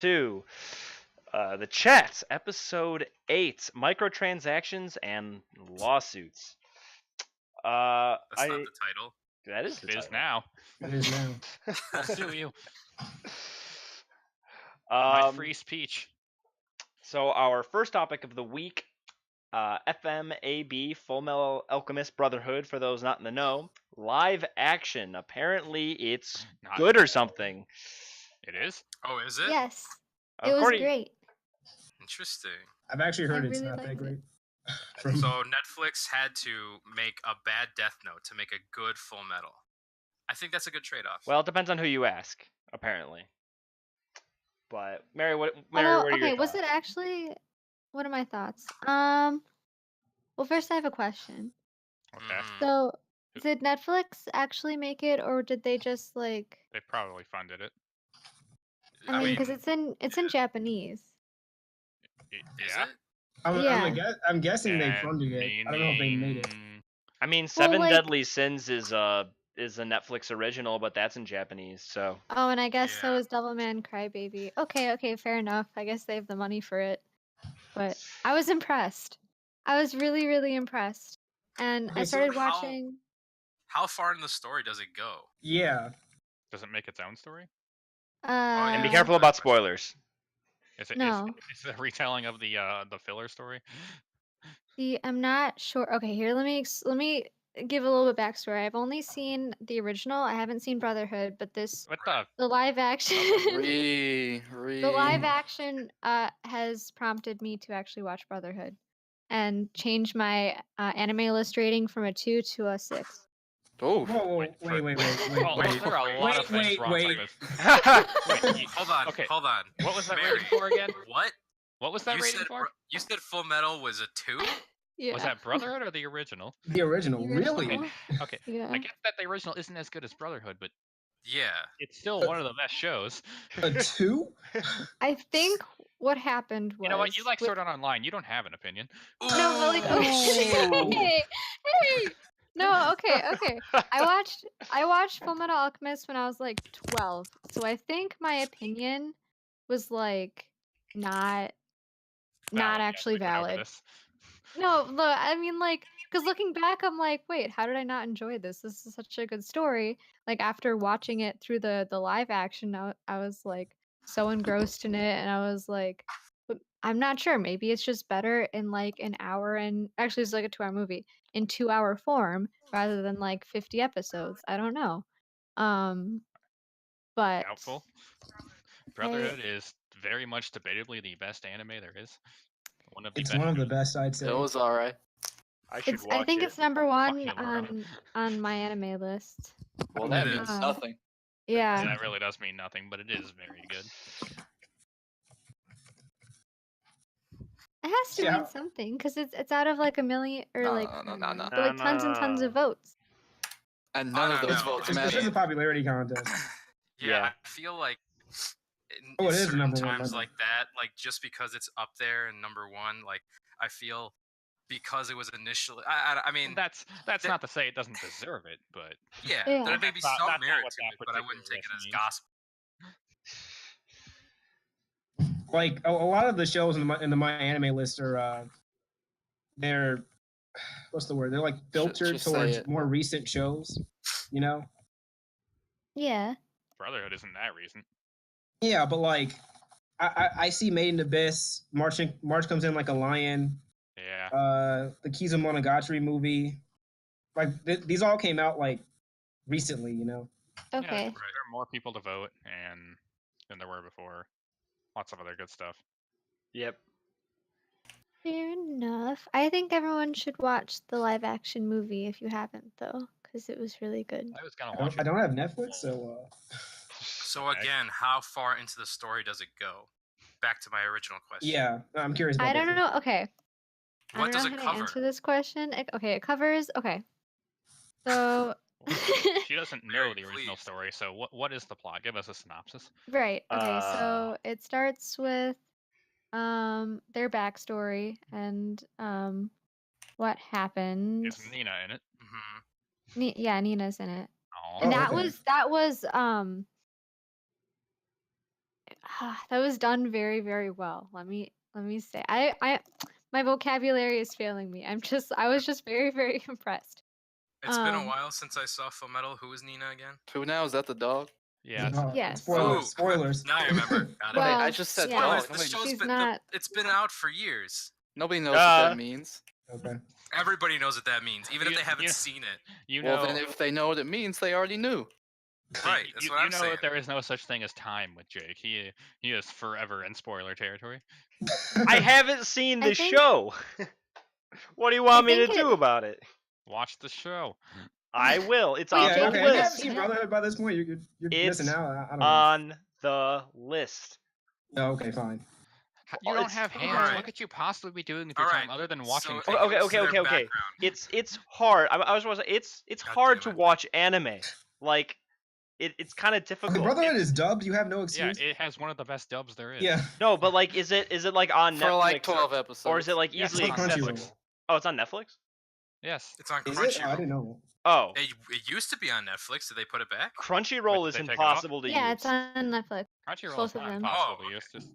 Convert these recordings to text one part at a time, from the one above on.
to the chat, episode 8, microtransactions and lawsuits. That's not the title. That is the It is title. now. It is now. I'll sue you. My free speech. So our first topic of the week, FMAB, Full Metal Alchemist Brotherhood, for those not in the know, live action. Apparently it's Not good or something. It is? Oh, is it? Yes, it was According- great. Interesting. I've actually heard I it's really not that liked great. So Netflix had to make a bad Death Note to make a good Full Metal. I think that's a good trade-off. Well, it depends on who you ask, apparently. But Mary, what are your Okay, was thoughts? it actually? What are my thoughts? Well, first I have a question. Okay. So, did Netflix actually make it, or did they just like? They probably funded it. I mean, because it's in Japanese. Is Yeah. it? I'm guessing they And funded it. I don't know if they made it. I mean, Well, Seven like- Deadly Sins is a Netflix original, but that's in Japanese. So Oh, and I guess so Yeah. is Devilman Crybaby. Okay, fair enough. I guess they have the money for it. But I was impressed. I was really, really impressed. And I Okay, so started how- watching. How far in the story does it go? Yeah. Does it make its own story? and be yeah. careful about spoilers. Is it No. is it a retelling of the filler story? See, I'm not sure. Okay, here let me give a little bit backstory. I've only seen the original. I haven't seen Brotherhood, but What the? the live action The the live action has prompted me to actually watch Brotherhood and change my anime list rating from a 2 to a 6. Oh, Whoa, Wait, wait. Well, there are a lot of things wrong wait. with this. Wait, Hold on. Okay. Hold on. What was that Mary. rating for again? What? What was that you rating said for? you said Full Metal was a 2? Yeah. Was that Brotherhood or the original? The original, The really? original. Okay, Yeah. I guess that the original isn't as good as Brotherhood, but Yeah. it's still one of the best shows. A 2? I think what happened was You know what? You like with- Sword Art Online. You don't have an opinion. No, but like Ooh. hey. No, okay. I watched Full Metal Alchemist when I was like 12. So I think my opinion was like not Valid, actually we went over valid. this. No, look, I mean like cuz looking back I'm like, wait, how did I not enjoy this? This is such a good story. Like after watching it through the live action, I was like so engrossed in it and I was like but I'm not sure. Maybe it's just better in like an hour and actually it's like a 2-hour movie in 2-hour form rather than like 50 episodes. I don't know. But Doubtful. Brotherhood is very much debatably the best anime there is. One of the It's best. one of the best, I'd say. it was alright. I should it's watch I think it. it's number 1 you, Laura. on my anime list. Well, that It means is. nothing. Yeah. That really does mean nothing, but it is very good. It has to Yeah. mean something because it's out of like a million or No, like, no, I no, don't no. know, but, like tons and tons of votes. And none of no, those no. votes It's matter. just a popularity contest. Yeah, Yeah. I feel like Oh, it in is certain number one, times isn't it? like that, like just because it's up there and number 1, like I feel because it was initially, I mean, That's not to say it doesn't deserve it, but yeah, Yeah. there may be That's not- some that's not merit what to that it, but I wouldn't particular take it list as means. gospel. Like a lot of the shows in the My Anime list are they're what's the word? They're like filtered just say towards it. more recent shows, you know? Yeah. Brotherhood isn't that recent. Yeah, but like I see Made in Abyss, March comes in like a lion, Yeah. the Keys of Monogatari movie. Like these all came out like recently, you know? Yeah, Okay. there are more people to vote and than there were before. Lots of other good stuff. Yep. Fair enough. I think everyone should watch the live action movie if you haven't though, because it was really good. I was gonna I watch don't, I it. don't have Netflix, so So Okay. again, how far into the story does it go? Back to my original question. yeah, I'm curious about I that don't too. know. Okay. What I does don't it know how to cover? answer this question. It covers. Okay. So. She doesn't know Mary, the original please. story, so what is the plot? Give us a synopsis. Right. Okay. Uh. So it starts with their backstory and what happened. Is Nina in it? Hmm. Yeah, Nina's in it. Oh, And Oh, that okay. was that was done very, very well. Let me say. My vocabulary is failing me. I was just very, very impressed. It's been a while since I saw Full Metal. Who was Nina again? Who now? Is that the dog? Yeah. Yes. Spoilers. Ooh, Spoilers. Now I remember. Got it. Well, I just said yeah. dog. Spoilers. The Nobody, show's She's been not- it's been out for years. nobody knows what that means. Okay. Everybody knows what that means, even if they haven't seen it. You know, Well, then if they know what it means, they already knew. Right. That's you what I'm know saying. that there is no such thing as time with Jake. He is forever in spoiler territory. I haven't seen I the think- show. What do you want me to think do it- about it? Watch the show. I will. It's Wait, on Yeah, Jake, the okay. have You you haven't list. seen seen it? Brotherhood by this point. You're It's missing out. I don't know. On the list. Oh, okay, fine. You don't it's- have hands. Alright. What could you possibly be doing with your Alright, time other than watching? so- things? Okay, goes to their okay. background. It's hard. I was going to say it's God hard damn to it. watch anime. Like it's kind of Okay, difficult. Brotherhood is dubbed. You have no Yeah, excuse. it has one of the best dubs there is. Yeah. No, but like, is it like on For Netflix like 12 episodes. or is it like Yes, easily it's on accessible? Crunchyroll. Oh, it's on Netflix. Yes. It's on Is it? Oh, I Crunchyroll. didn't know. Oh, It used to be on Netflix. Did they put it back? Crunchyroll Wait, is did they take it off? impossible to Yeah, use. it's on Netflix. Crunchyroll Both is of not them. impossible Oh. to use. Just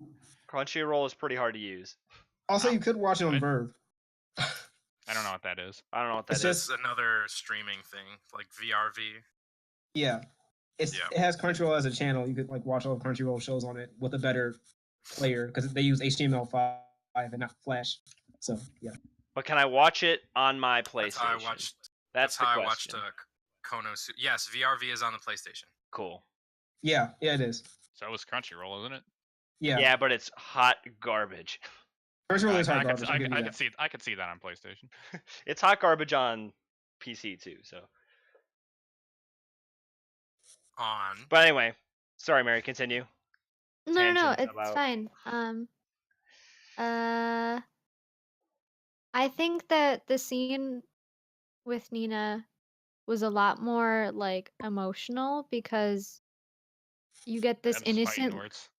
Crunchyroll is pretty hard to use. Also, you could watch it on Right. Verve. I don't know what that is. I don't know what that It's is. just- It's another streaming thing, like VRV. Yeah. It has Crunchyroll as a channel. You could like watch all the Crunchyroll shows on it with a better player because they use HTML5 and not Flash. So yeah. But can I watch it on my PlayStation? That's how I watched. That's the how I question. watched Konosuba. Yes, VRV is on the PlayStation. Cool. Yeah, it is. So is Crunchyroll, isn't it? Yeah. Yeah, but it's hot garbage. Crunchyroll is I, hard could, garbage. I'll give you that. I could see that on PlayStation. It's hot garbage on PC too. So, On. but anyway, sorry, Mary. Continue. No, Tangent it's about- fine. I think that the scene with Nina was a lot more like emotional because you get this Them just fighting innocent words.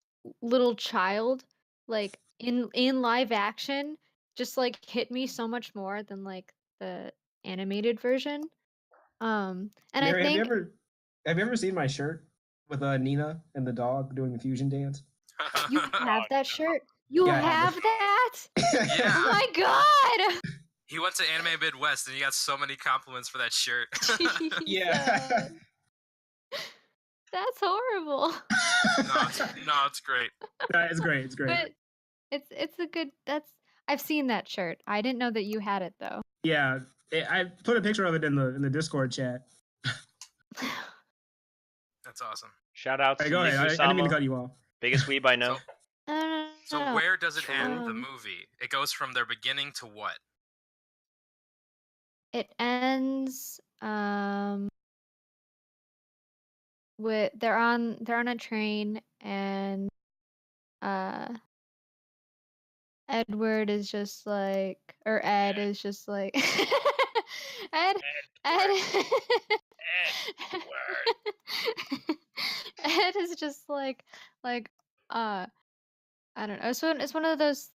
little child like in live action just like hit me so much more than like the animated version. And Mary, I think have you ever seen my shirt with Nina and the dog doing the fusion dance? you have that shirt. You Yeah, I have have that? Yeah. Oh my god! He went to Anime Midwest and he got so many compliments for that shirt. Yeah. Jesus. That's horrible. It's great. It's great. It's great. But it's a good I've seen that shirt. I didn't know that you had it though. Yeah, I put a picture of it in the Discord chat. That's awesome. Shout out to Hey, go ahead. I didn't mean to Sama, cut you off. biggest weeb I know. So No. where does it end, the Um, movie? It goes from their beginning to what? It ends with they're on a train and Edward is just like or Ed is just like Ed Ed is just like I don't know. It's one of those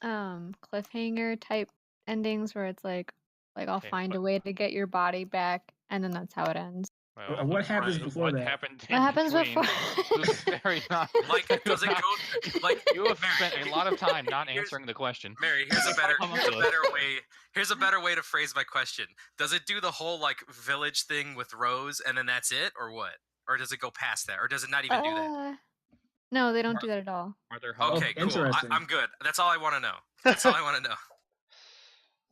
cliffhanger type endings where it's like I'll Okay, find a but- way to get your body back and then that's how it ends. Well, What happens before what that? happened What in happens between before? was very not. Like, does it go like You have spent a lot of time not Here's- answering the question. Mary, here's a better way to phrase my question. Does it do the whole like village thing with Rose and then that's it, or what? Or does it go past that? Or does it not even do that? No, they don't do that at all. Are there Okay, cool. interesting. I'm good. That's all I want to know. That's all I want to know.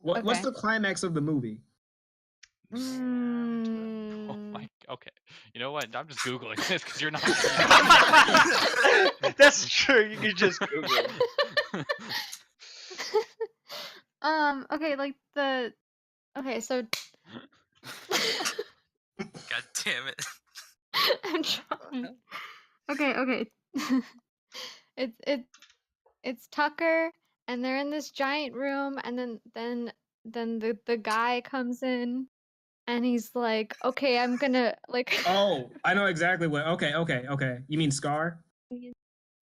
What's Okay. the climax of the movie? Oh Mm, my. Okay. You know what? I'm just googling this because you're not. That's true. You can just Google it. okay, like the okay, so God damn it. I'm trying. Okay. It's Tucker and they're in this giant room and then the guy comes in and he's like, "Okay, I'm gonna like Oh, I know exactly what. Okay. You mean Scar?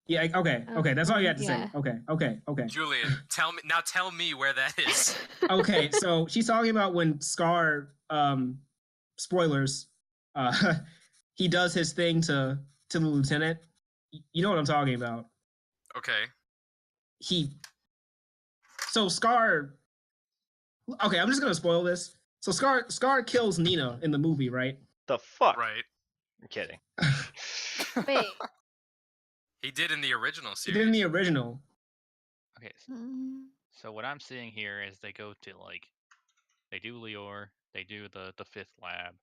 Yeah. Okay. That's all you had to Yeah. say. Okay. Julian, tell me where that is. Okay. So she's talking about when Scar. Spoilers. He does his thing to the lieutenant, You know what I'm talking about. Okay. So Scar. Okay, I'm just gonna spoil this. So Scar kills Nina in the movie, right? The fuck? Right. I'm kidding. Wait. He did in the original He series. did in the original. Okay, Mm, so what I'm seeing here is they go to they do Lior, they do the fifth lab,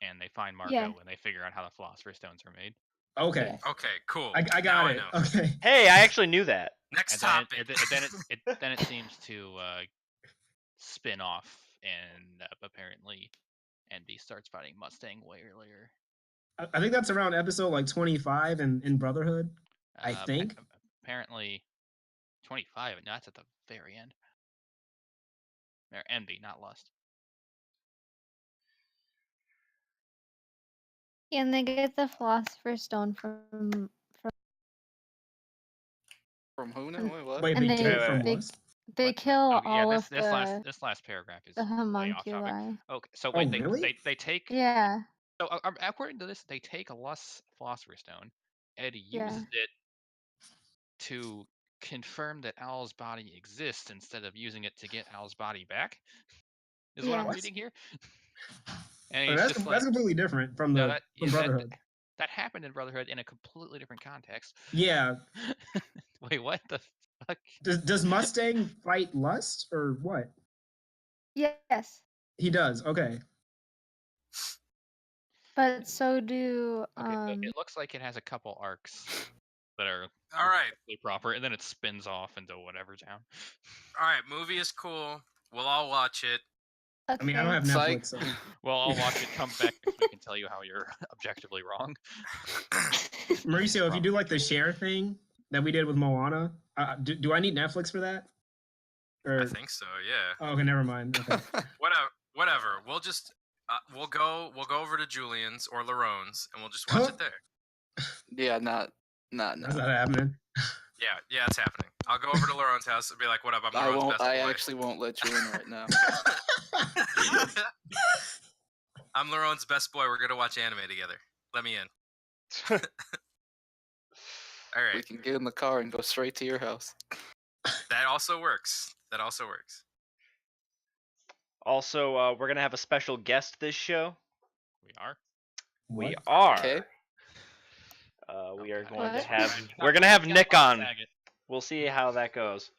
and they find Marco, Yeah. and they figure out how the Philosopher's Stones are made. Okay, Yes. Okay, cool. I Now got I it. know. Okay. Hey, I actually knew that. Next And topic. then it seems to spin off, and apparently Envy starts fighting Mustang way earlier. I think that's around episode like 25 in Brotherhood. I think. Apparently 25, and that's at the very end. Or Envy, not Lust. And they get the Philosopher's Stone from From who now? And- Wait, what? Wait, and they they- get it from they- what? they What? kill Oh, yeah, all this of the this last paragraph is the way off topic. homunculi. Okay, so Oh, wait, really? they take Yeah. so according to this, they take a Lust Philosopher's Stone and uses it to confirm that Al's body exists instead of using it to get Al's body back. Is what I'm Yeah. reading here. And Oh, he's that's, just that's like, completely different from no, the from that Brotherhood. that happened in Brotherhood in a completely different context. Yeah. Wait, what the fuck? Does Mustang fight Lust or what? Yes. He does. Okay. But so do Okay, so it looks like it has a couple arcs that are All right. perfectly proper, and then it spins off into whatever town. All right. Movie is cool. We'll all watch it. I mean, I don't have Psych. Netflix, so Well, I'll watch it, come back next week, and tell you how you're objectively wrong. Mauricio, if you do like the share thing that we did with Moana, do I need Netflix for that? Or I think so. Yeah. oh, okay, never mind. Okay. Whatever. We'll just we'll go over to Julian's or Larone's and we'll just watch it there. Yeah, not. That's not happening. Yeah, it's happening. I'll go over to Larone's house and be like, "What up? I'm I Larone's won't. best I boy." actually won't let you in right now. I'm Larone's best boy. We're gonna watch anime together. Let me in. All We right. can get in the car and go straight to your house. That also works. Also, we're gonna have a special guest this show. We are. We What? are. Okay. We are Okay. going to What? have. We're gonna have Nick on. Tag it. We'll see how that goes.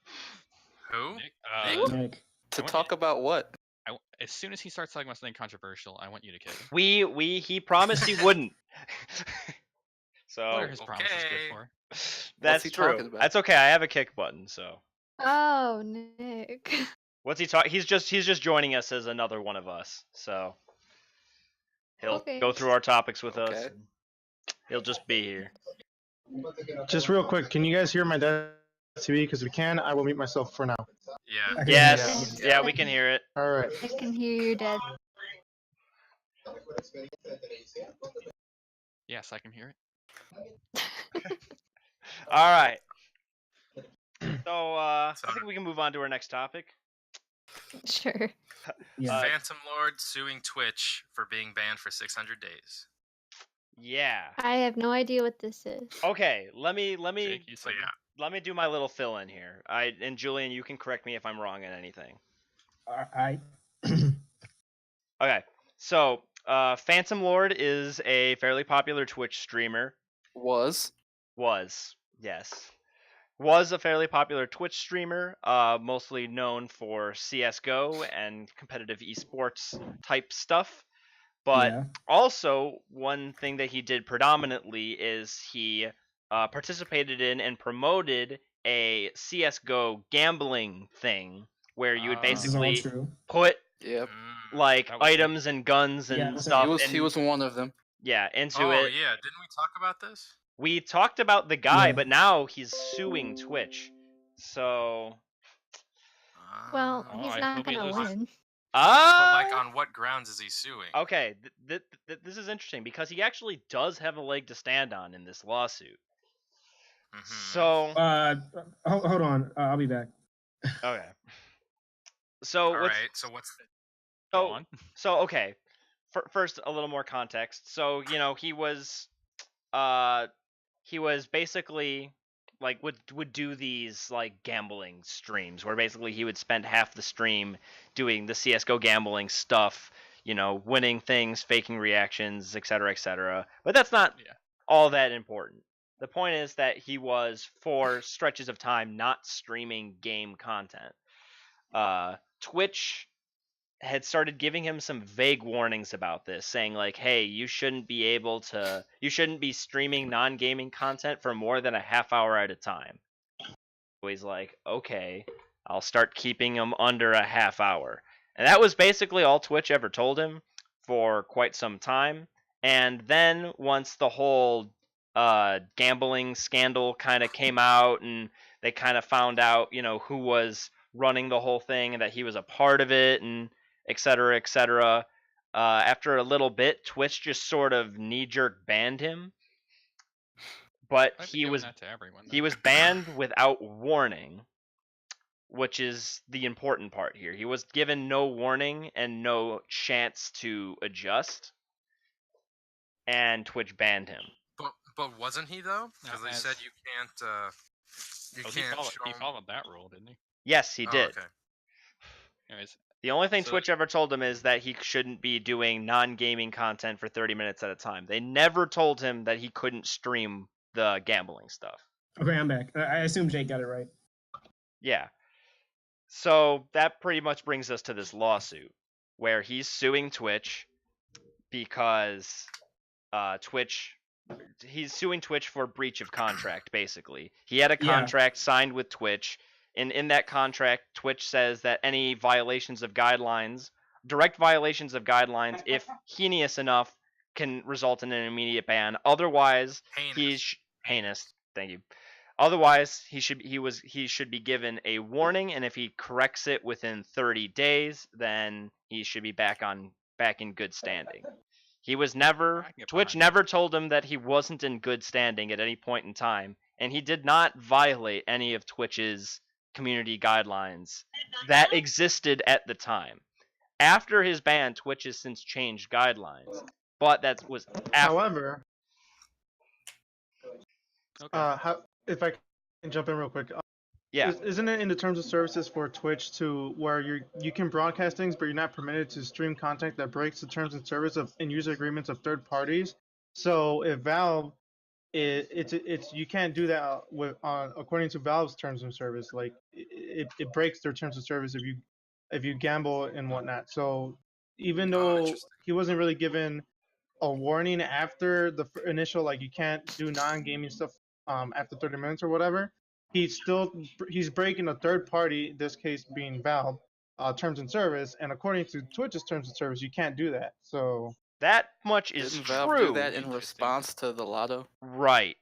Who? Nick, Nick? Nick. To I want talk about what? as soon as he starts talking about something controversial, I want you to kick him. He promised he wouldn't. What are So his promises okay. good for? that's he true. talking about? That's okay. I have a kick button. So Oh, Nick. what's he talk? He's just joining us as another one of us. So he'll Okay. go through our topics with us. Okay. He'll just be here. Just real quick, can you guys hear my Dead TV? Because if you can, I will mute myself for now. Yeah. Okay, Yes. yeah. Yeah, we can hear it. All right. I can hear you dead. Yes, I can hear it. All right. So I think we can move on to our next topic. Sure. Yeah. Phantom Lord suing Twitch for being banned for 600 days. Yeah. I have no idea what this is. Okay. Let me Jake, you So said yeah. let me do my little fill in here. And Julian, you can correct me if I'm wrong in anything. I Okay. So Phantom Lord is a fairly popular Twitch streamer. Was. Was a fairly popular Twitch streamer, mostly known for CS:GO and competitive esports type stuff. But yeah. also, one thing that he did predominantly is he participated in and promoted a CS:GO gambling thing where you would This is all basically true. put Yep. like That was- items and guns and Yeah, so stuff. He was one of them. into Oh it. yeah, didn't we talk about this? We talked about the guy, Yeah. but now he's suing Twitch. So, Well, Oh, he's I not hope he gonna loses. win. But like, on what grounds is he suing? Okay, this is interesting because he actually does have a leg to stand on in this lawsuit. Mhm. So, Hold on. I'll be back. okay. So All what's right. So what's Go so on. so okay. First, a little more context. So he was he was basically like would do these like gambling streams where basically he would spend half the stream doing the CS:GO gambling stuff, winning things, faking reactions, etc., etc. But that's not all that important. The point is that he was, for stretches of time, not streaming game content. Twitch had started giving him some vague warnings about this, saying like, hey, you shouldn't be streaming non-gaming content for more than a half hour at a time. So he's like, okay, I'll start keeping him under a half hour. And that was basically all Twitch ever told him for quite some time. And then once the whole gambling scandal kind of came out and they kind of found out, who was running the whole thing and that he was a part of it and etc., etc. After a little bit, Twitch just sort of knee-jerk banned him. But he was banned without warning, which is the important part here. He was given no warning and no chance to adjust, and Twitch banned him. But wasn't he though? Because they said you can't. He followed that rule, didn't he? Yes, he did. Okay. Anyways, the only thing Twitch ever told him is that he shouldn't be doing non-gaming content for 30 minutes at a time. They never told him that he couldn't stream the gambling stuff. Okay, I'm back. I assume Jake got it right. Yeah. So that pretty much brings us to this lawsuit where he's suing Twitch because he's suing Twitch for breach of contract, basically. He had a contract signed with Twitch, and in that contract, Twitch says that any violations of guidelines, direct violations of guidelines, if heinous enough, can result in an immediate ban. Otherwise, he's heinous. Thank you. Otherwise, he should be given a warning, and if he corrects it within 30 days, then he should be back in good standing. Twitch never told him that he wasn't in good standing at any point in time, and he did not violate any of Twitch's community guidelines that existed at the time. After his ban, Twitch has since changed guidelines, but that was after. However, if I can jump in real quick. Isn't it in the terms of services for Twitch where you can broadcast things, but you're not permitted to stream content that breaks the terms and service of and user agreements of third parties? So if Valve, you can't do that according to Valve's terms of service. Like it breaks their terms of service if you gamble and whatnot. So even though he wasn't really given a warning after the initial, like, you can't do non-gaming stuff after 30 minutes or whatever, he's breaking a third party, this case being Valve, terms and service, and according to Twitch's terms and service, you can't do that. So that much is Didn't true. Valve do that in response to the lotto? Right.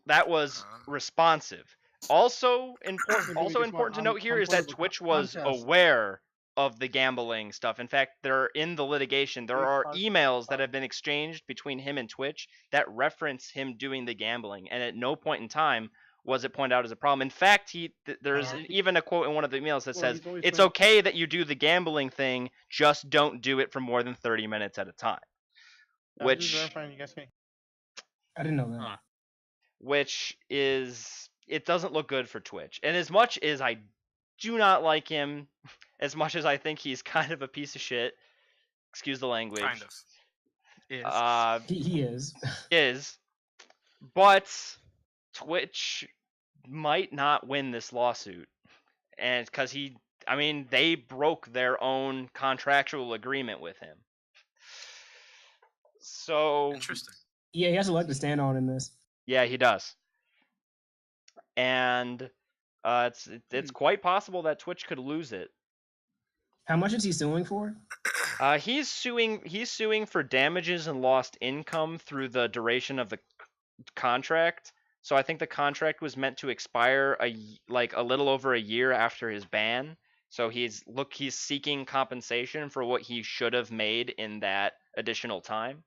That was responsive. Also important to note here is that Twitch was aware of the gambling stuff. In fact, they're in the litigation. There are emails that have been exchanged between him and Twitch that reference him doing the gambling, and at no point in time was it pointed out as a problem. In fact, there's even a quote in one of the emails that says, it's okay that you do the gambling thing, just don't do it for more than 30 minutes at a time. Which I didn't know that. Which is, it doesn't look good for Twitch. And as much as I do not like him, as much as I think he's kind of a piece of shit, excuse the language. Kind of. He is. Is. But Twitch might not win this lawsuit. And because they broke their own contractual agreement with him. So interesting. Yeah, he has a leg to stand on in this. Yeah, he does. And it's quite possible that Twitch could lose it. How much is he suing for? He's suing for damages and lost income through the duration of the contract. So I think the contract was meant to expire a little over a year after his ban. So he's seeking compensation for what he should have made in that additional time.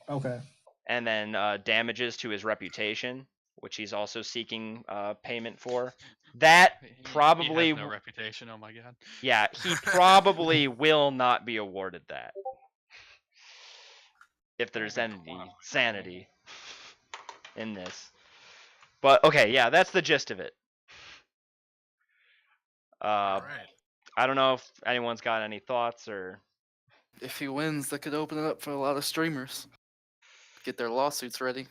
Okay. And then damages to his reputation, which he's also seeking payment for. That probably he has no reputation. Oh my god. Yeah, he probably will not be awarded that. If there's any sanity in this. But okay, yeah, that's the gist of it. All right. I don't know if anyone's got any thoughts or. If he wins, that could open it up for a lot of streamers. Get their lawsuits ready.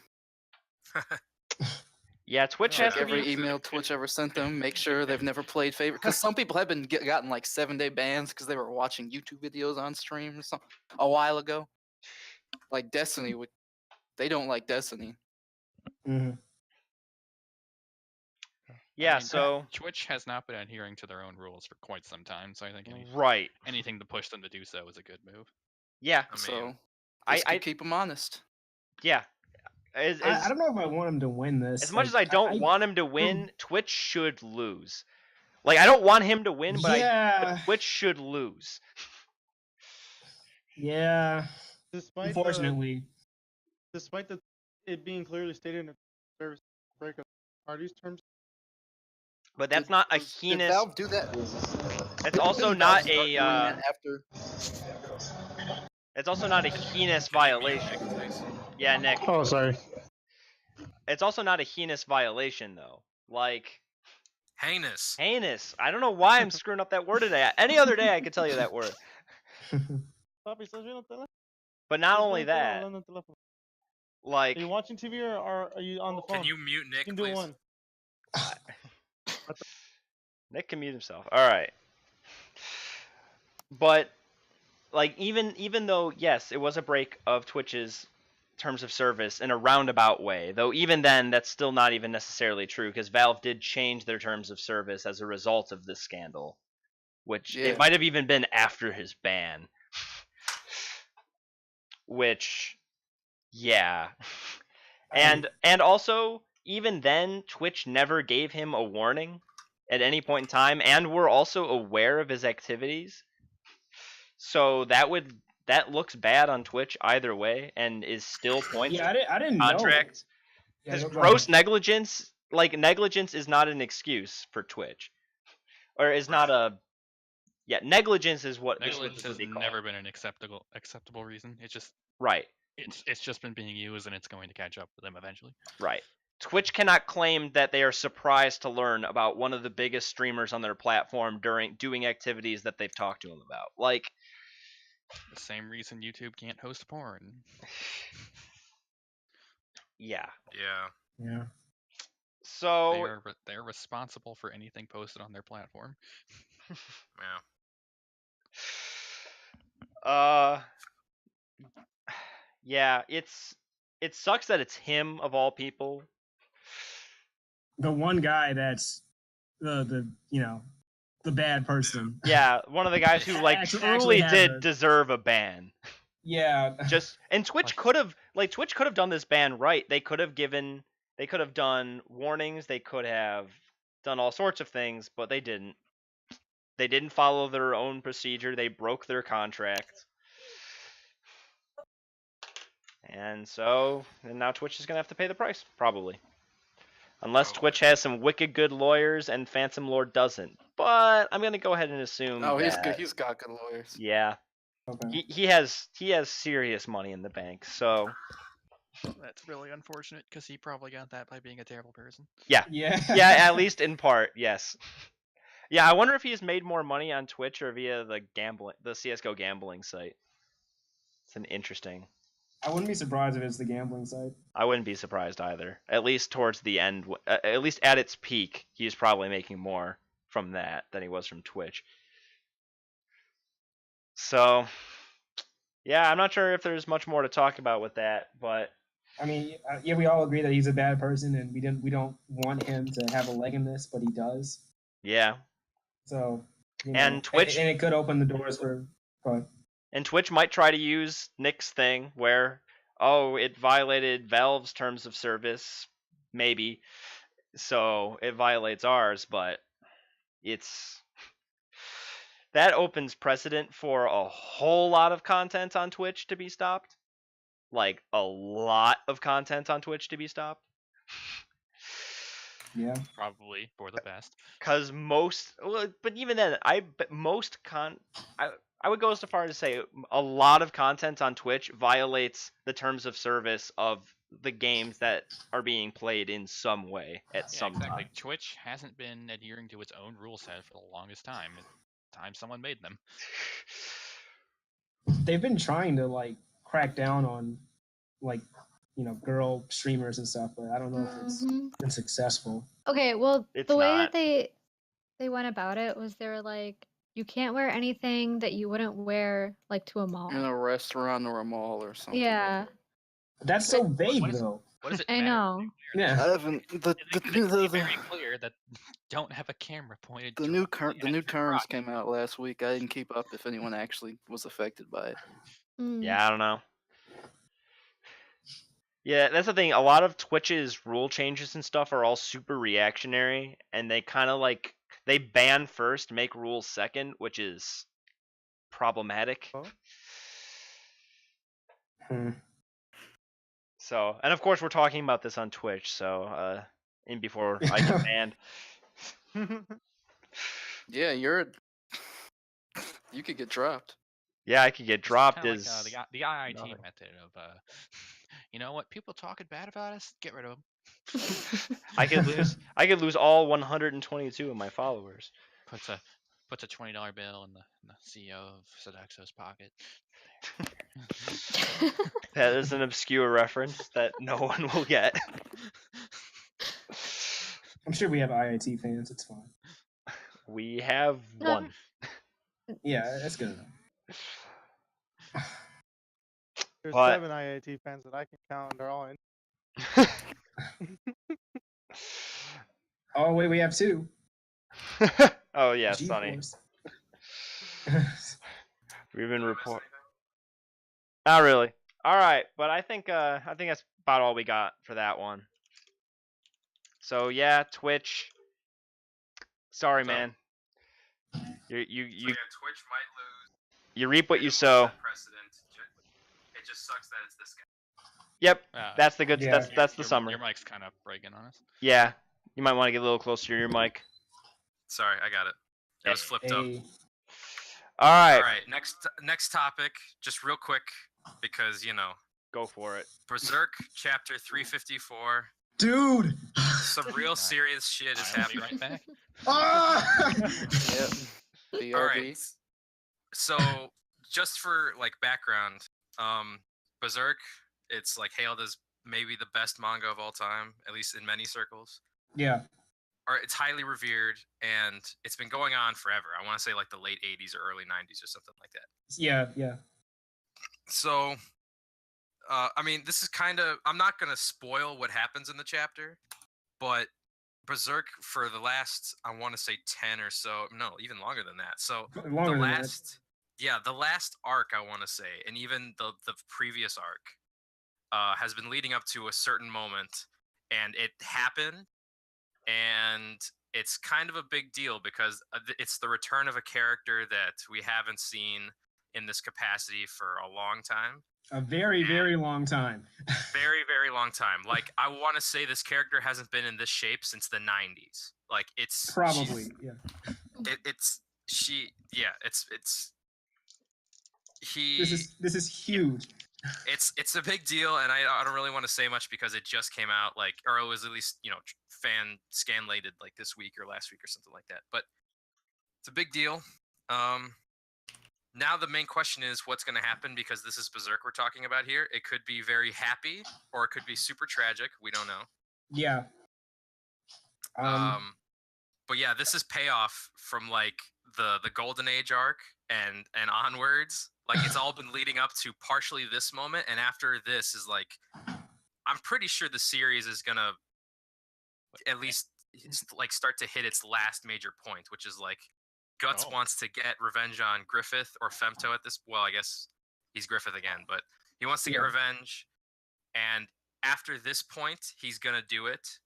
Yeah, Twitch Check has to every be. email Twitch ever sent them. Make sure they've never played favorite. Because some people have been gotten like 7-day bans because they were watching YouTube videos on stream or something a while ago. Like Destiny, they don't like Destiny. Mm-hmm. Yeah, I mean, so Twitch has not been adhering to their own rules for quite some time, so I think anything to push them to do so is a good move. Yeah. I mean, So this could keep them honest. Yeah. I don't know if I want him to win this. As much as I don't want him to win, Twitch should lose. Like, I don't want him to win, but Twitch should lose. Yeah. Unfortunately. Despite it being clearly stated in the service breakup, are these terms? But that's not a heinous. Did Valve do that? It's also not a. After. It's also not a heinous violation. Yeah, Nick. Oh, sorry. It's also not a heinous violation, though. Like. Heinous. Heinous. I don't know why I'm screwing up that word today. Any other day, I could tell you that word. But not only that. Like. Are you watching TV or are you on the phone? Can you mute Nick, you can please? do one. Nick can mute himself. All right. But like even though yes, it was a break of Twitch's terms of service in a roundabout way, though even then that's still not even necessarily true because Valve did change their terms of service as a result of this scandal, which it might have even been after his ban. Which yeah. And also even then Twitch never gave him a warning at any point in time, and we're also aware of his activities. So that looks bad on Twitch either way, and is still points. Yeah, I didn't contract. know. His gross negligence, like negligence, is not an excuse for Twitch, or is not a. Yeah, negligence is what. Negligence has never been an acceptable reason. It's just right. It's just been being used, and it's going to catch up with them eventually. Right. Twitch cannot claim that they are surprised to learn about one of the biggest streamers on their platform during doing activities that they've talked to them about. Like the same reason YouTube can't host porn. Yeah. Yeah. So they're responsible for anything posted on their platform. Yeah. Yeah, it sucks that it's him of all people. The one guy that's the bad person. Yeah, one of the guys who like truly did deserve a ban. Yeah. And Twitch could have done this ban right. They could have done warnings, they could have done all sorts of things, but they didn't. They didn't follow their own procedure. They broke their contract. And now Twitch is going to have to pay the price, probably. Unless Twitch has some wicked good lawyers and Phantom Lord doesn't. But I'm going to go ahead and assume he's good. He's got good lawyers. Yeah. Okay. He has serious money in the bank, so... That's really unfortunate, because he probably got that by being a terrible person. Yeah. Yeah, at least in part, yes. Yeah, I wonder if he's made more money on Twitch or via the CSGO gambling site. It's an interesting... I wouldn't be surprised if it's the gambling site. I wouldn't be surprised either. At least towards the end, at least at its peak, he's probably making more from that than he was from Twitch. So, yeah, I'm not sure if there's much more to talk about with that, but I mean, yeah, we all agree that he's a bad person, and we don't want him to have a leg in this, but he does. Yeah. So, and Twitch, and it could open the doors for. And Twitch might try to use Nick's thing where, it violated Valve's terms of service, maybe, so it violates ours, but that opens precedent for a whole lot of content on Twitch to be stopped. Like, a lot of content on Twitch to be stopped. Yeah. Probably for the best. Because but even then, I would go so far as to say a lot of content on Twitch violates the terms of service of the games that are being played in some way at some exactly. time. Twitch hasn't been adhering to its own rule set for the longest time. It's time someone made them. They've been trying to like crack down on like girl streamers and stuff, but I don't know if it's been successful. Okay, well, It's the way not. that they went about it was they were like, you can't wear anything that you wouldn't wear like to a mall. In a restaurant or a mall or something. Yeah. That's so vague, though. What does it I matter? know. Yeah. I haven't. It's very clear that don't have a camera pointed. The new terms came out last week. I didn't keep up if anyone actually was affected by it. Yeah, I don't know. Yeah, that's the thing. A lot of Twitch's rule changes and stuff are all super reactionary, and they kind of like they ban first, make rules second, which is problematic. So, and of course, we're talking about this on Twitch, so in before I get banned. Yeah, you could get dropped. Yeah, I could get dropped Kinda as like, the IIT method of you know what, people talking bad about us, get rid of them. I could lose all 122 of my followers. Puts a $20 bill in the CEO of Sodexo's pocket. That is an obscure reference that no one will get. I'm sure we have IIT fans. It's fine. We have one. Yeah, that's good enough. There's 7 IIT fans that I can count, and they're all in. Oh wait, we have 2. Oh yeah, Sonny. We've been reporting. Not really. All right, but I think that's about all we got for that one. So yeah, Twitch. Sorry, man. You Twitch might lose. You reap what you sow. It just sucks that it's this guy. Yep, that's the good. Yeah. That's the summary. Your mic's kind of breaking on us. Yeah, you might want to get a little closer to your mic. Sorry, I got it. It was flipped up. All right. All right. Next topic, just real quick, because Go for it. Berserk chapter 354. Dude. Some real serious shit is happening. Right back. Yep. All right. So, just for like background, Berserk, it's like hailed as maybe the best manga of all time, at least in many circles. Yeah. Or it's highly revered, and it's been going on forever. I want to say like the late 80s or early 90s or something like that. Yeah. So, I mean, this is kind of, I'm not going to spoil what happens in the chapter, but Berserk for the last, I want to say 10 or so, no, even longer than that. So Longer than that. the last arc, I want to say, and even the previous arc has been leading up to a certain moment, and it happened, and it's kind of a big deal because it's the return of a character that we haven't seen in this capacity for a long time. A very, very long time. Very, very long time. Like, I want to say this character hasn't been in this shape since the 90s. Like, it's... Probably, yeah. This is huge. It's a big deal, and I don't really want to say much because it just came out, like, or it was at least, fan scanlated, like, this week or last week or something like that. But it's a big deal. Now the main question is what's going to happen, because this is Berserk we're talking about here. It could be very happy, or it could be super tragic. We don't know. Yeah. But yeah, this is payoff from like the Golden Age arc and onwards. Like, it's all been leading up to partially this moment, and after this is like, I'm pretty sure the series is gonna at least like start to hit its last major point, which is like Guts wants to get revenge on Griffith or Femto at this. Well, I guess he's Griffith again, but he wants to get revenge, and after this point, he's gonna do it.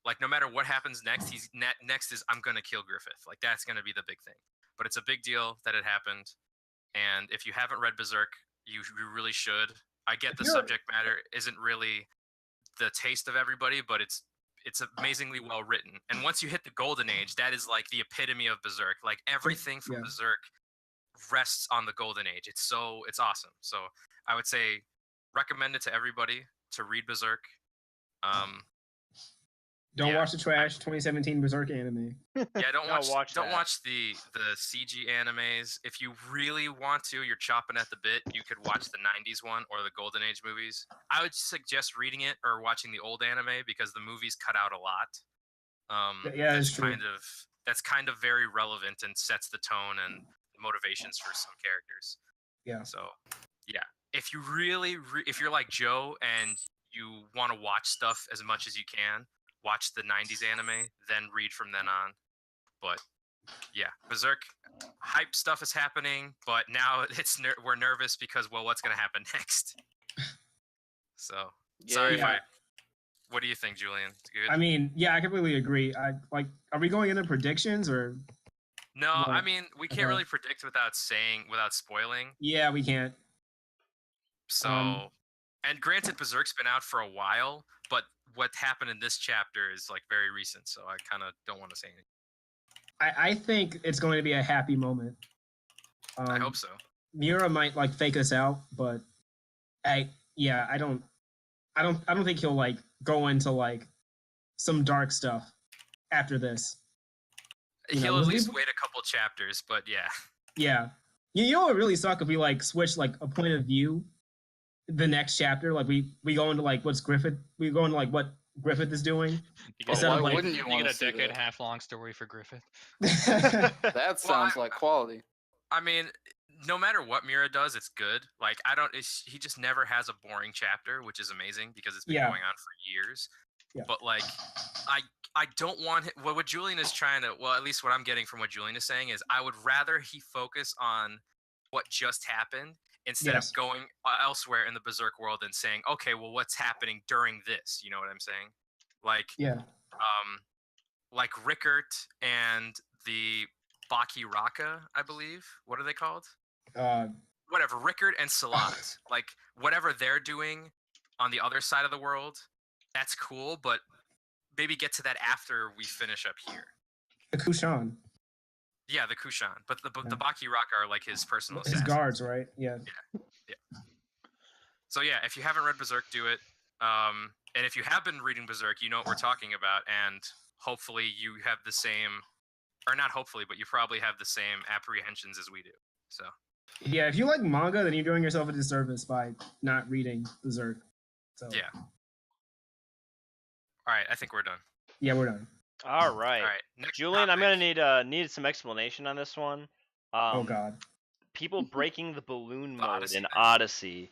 Like, no matter what happens next, he's next is I'm gonna kill Griffith. Like, that's gonna be the big thing. But it's a big deal that it happened, and if you haven't read Berserk, you really should. I get the subject matter isn't really the taste of everybody, but it's amazingly well written. And once you hit the Golden Age, that is like the epitome of Berserk. Like, everything from Berserk rests on the Golden Age. It's awesome. So I would say recommend it to everybody. to read Berserk. Don't watch the trash 2017 Berserk anime. Yeah, don't watch that. the CG animes. If you really want to, you're chopping at the bit. You could watch the '90s one or the Golden Age movies. I would suggest reading it or watching the old anime because the movies cut out a lot. Yeah, that's true. That's kind of very relevant and sets the tone and motivations for some characters. Yeah. So, yeah, if you really, if you're like Joe and you want to watch stuff as much as you can, watch the '90s anime, then read from then on. But yeah, Berserk, hype stuff is happening, but now we're nervous because what's gonna happen next? So sorry if I. What do you think, Julian? Good. I mean, yeah, I completely agree. Are we going into predictions or? No, I mean we can't really predict without spoiling. Yeah, we can't. So, and granted, Berserk's been out for a while, but what happened in this chapter is like very recent, so I kind of don't want to say anything. I think it's going to be a happy moment. I hope so. Miura might like fake us out, but I don't think he'll like go into like some dark stuff after this. He'll at least wait a couple chapters, but yeah. Yeah. You know what would really suck if we like switch like a point of view the next chapter, like we go into like what Griffith is doing. Why wouldn't you get a decade half long story for Griffith? That sounds like quality. I mean, no matter what Miura does, it's good. Like he just never has a boring chapter, which is amazing because it's been going on for years. Yeah. But like, I don't want what Julian is trying to. Well, at least what I'm getting from what Julian is saying is, I would rather he focus on what just happened instead of going elsewhere in the Berserk world and saying, okay, well, what's happening during this? You know what I'm saying? Like, like Rickert and the Baki Raka, I believe. What are they called? Whatever, Rickert and Salat. Like, whatever they're doing on the other side of the world, that's cool, but maybe get to that after we finish up here. The Kushan. Yeah, the Kushan. But the Baki Raka are like his personal his guards, right? Yeah. So yeah, if you haven't read Berserk, do it. And if you have been reading Berserk, you know what we're talking about, and hopefully you have the same, or not hopefully, but you probably have the same apprehensions as we do. So. Yeah, if you like manga, then you're doing yourself a disservice by not reading Berserk. So. Yeah. All right, I think we're done. Yeah, we're done. All right. Next Julian, topic. I'm gonna need some explanation on this one. Oh God. People breaking the balloon mode in Odyssey.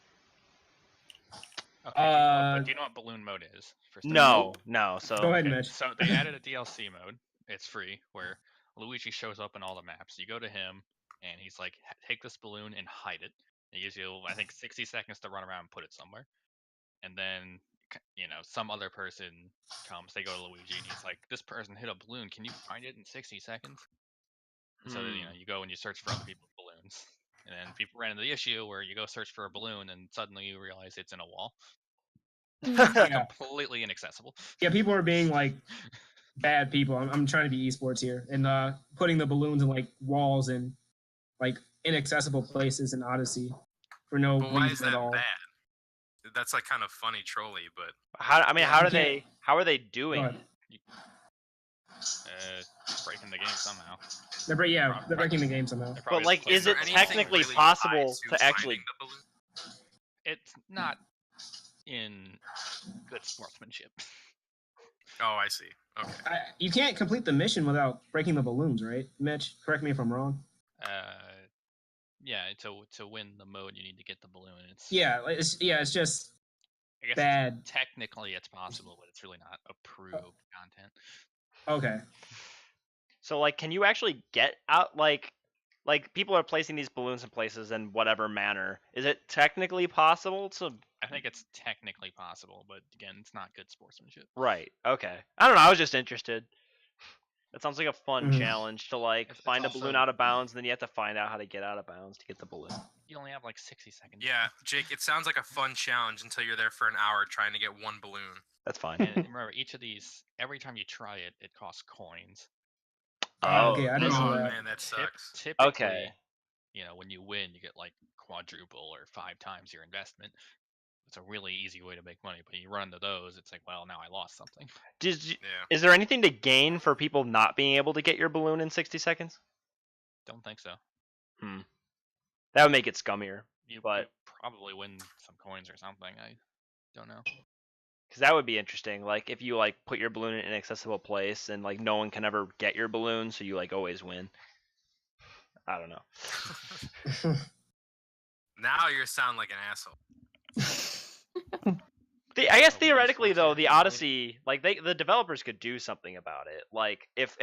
Okay, do you know what balloon mode is? No. So go ahead, Mitch. So they added a DLC mode. It's free, where Luigi shows up in all the maps. You go to him, and he's like, "Take this balloon and hide it." He gives you, I think, 60 seconds to run around and put it somewhere. And then, some other person comes. They go to Luigi, and he's like, "This person hit a balloon. Can you find it in 60 seconds?" And so you go and you search for other people's balloons. And then people ran into the issue where you go search for a balloon, and suddenly you realize it's in a wall. Completely inaccessible. Yeah, people are being like bad people. I'm trying to be esports here and putting the balloons in like walls and like inaccessible places in Odyssey for no reason at all. Bad? That's like kind of funny, trolly, but how are they doing it? Breaking the game somehow. They're breaking the game somehow. But like, is it technically possible to actually? It's not in good sportsmanship. Oh, I see. Okay. You can't complete the mission without breaking the balloons, right, Mitch? Correct me if I'm wrong. Yeah. To win the mode, you need to get the balloon. It's just bad. Technically, it's possible, but it's really not approved content. Okay. So like, can you actually get out like people are placing these balloons in places in whatever manner? Is it technically possible to? I think it's technically possible, but again, it's not good sportsmanship. Right. Okay. I don't know. I was just interested. That sounds like a fun challenge to like find a balloon out of bounds, and then you have to find out how to get out of bounds to get the balloon. You only have like 60 seconds. Yeah, Jake, it sounds like a fun challenge until you're there for an hour trying to get one balloon. That's fine. And remember, each of these, every time you try it, it costs coins. Okay, I didn't know that. Man, that sucks. Typically, when you win, you get like quadruple or 5 times your investment. it's a really easy way to make money. But you run into those, it's like, well, now I lost something. Is there anything to gain for people not being able to get your balloon in 60 seconds? Don't think so. That would make it scummier. You probably win some coins or something. I don't know. Because that would be interesting. Like if you like put your balloon in an inaccessible place and like no one can ever get your balloon, so you like always win. I don't know. Now you sound like an asshole. I guess theoretically though, the Odyssey, like the developers could do something about it. Like if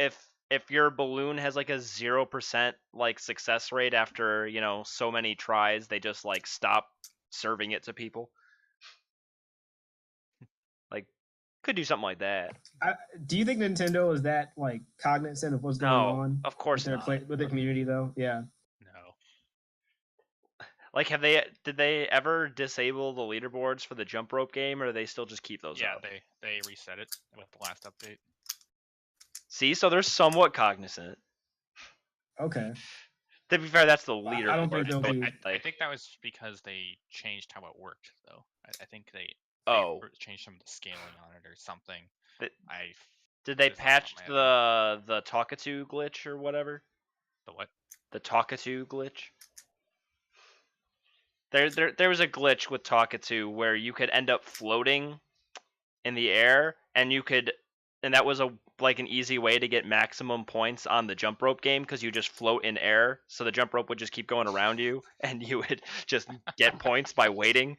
your balloon has like a 0% like success rate after, so many tries, they just like stop serving it to people. Like could do something like that. Do you think Nintendo is that like cognizant of what's going on? Of course with not. With the community though? Yeah. No. Like did they ever disable the leaderboards for the jump rope game, or do they still just keep those up? Yeah, they reset it with the last update. See, so they're somewhat cognizant. Okay. To be fair, that's the leaderboard. I don't think they'll be. I think that was because they changed how it worked, though. I think they changed some of the scaling on it or something. Did they patch the Talkatoo glitch or whatever? The what? The Talkatoo glitch. There was a glitch with Talkatoo where you could end up floating in the air, and that was an easy way to get maximum points on the jump rope game, because you just float in air, so the jump rope would just keep going around you, and you would just get points by waiting.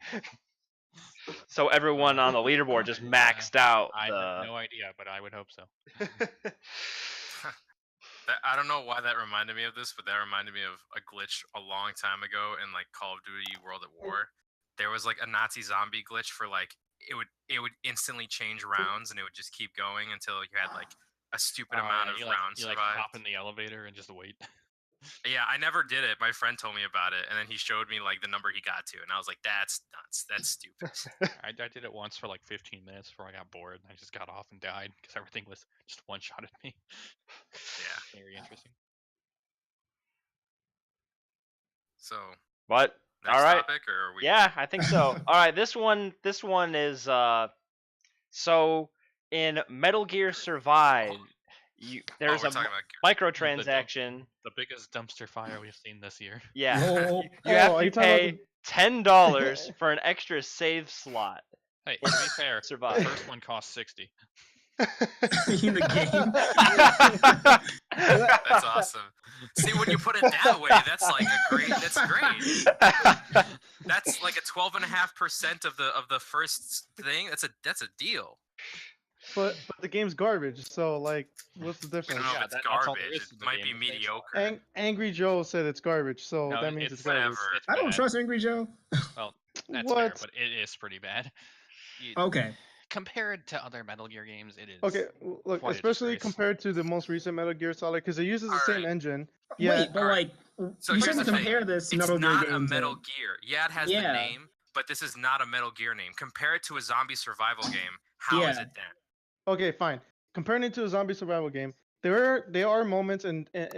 So everyone on the leaderboard just maxed out. I have no idea, but I would hope so. I don't know why that reminded me of this, but that reminded me of a glitch a long time ago in like Call of Duty World at War. There was like a Nazi zombie glitch for like it would instantly change rounds, and it would just keep going until you had like a stupid amount of rounds survived. You like hop in the elevator and just wait. Yeah, I never did it. My friend told me about it, and then he showed me like the number he got to, and I was like, "That's nuts. That's stupid." I did it once for like 15 minutes before I got bored, and I just got off and died because everything was just one shot at me. Yeah, very interesting. So what? Next all right. Topic, or are we... Yeah, I think so. All right, this one is so in Metal Gear Survive. There's a microtransaction. The biggest dumpster fire we've seen this year. Yeah. You have to pay $10 for an extra save slot. Hey, to be fair, Survive. The first one cost 60. In the game. That's awesome. See, when you put it that way, that's great. That's like a 12.5% of the first thing. That's a deal. But the game's garbage. So like, what's the difference? No, it's garbage. It might be mediocre. Angry Joe said it's garbage, so that means it's garbage. I don't trust Angry Joe. Well, that's fair, but it is pretty bad. Okay. Compared to other Metal Gear games, it is. Okay, look, especially compared to the most recent Metal Gear Solid, because it uses the same engine. Yeah. Wait, but like, so you shouldn't compare this Metal Gear game. It's not a Metal Gear. Yeah, it has the name, but this is not a Metal Gear name. Compare it to a zombie survival game. How is it then? Okay, fine. Comparing it to a zombie survival game, there are moments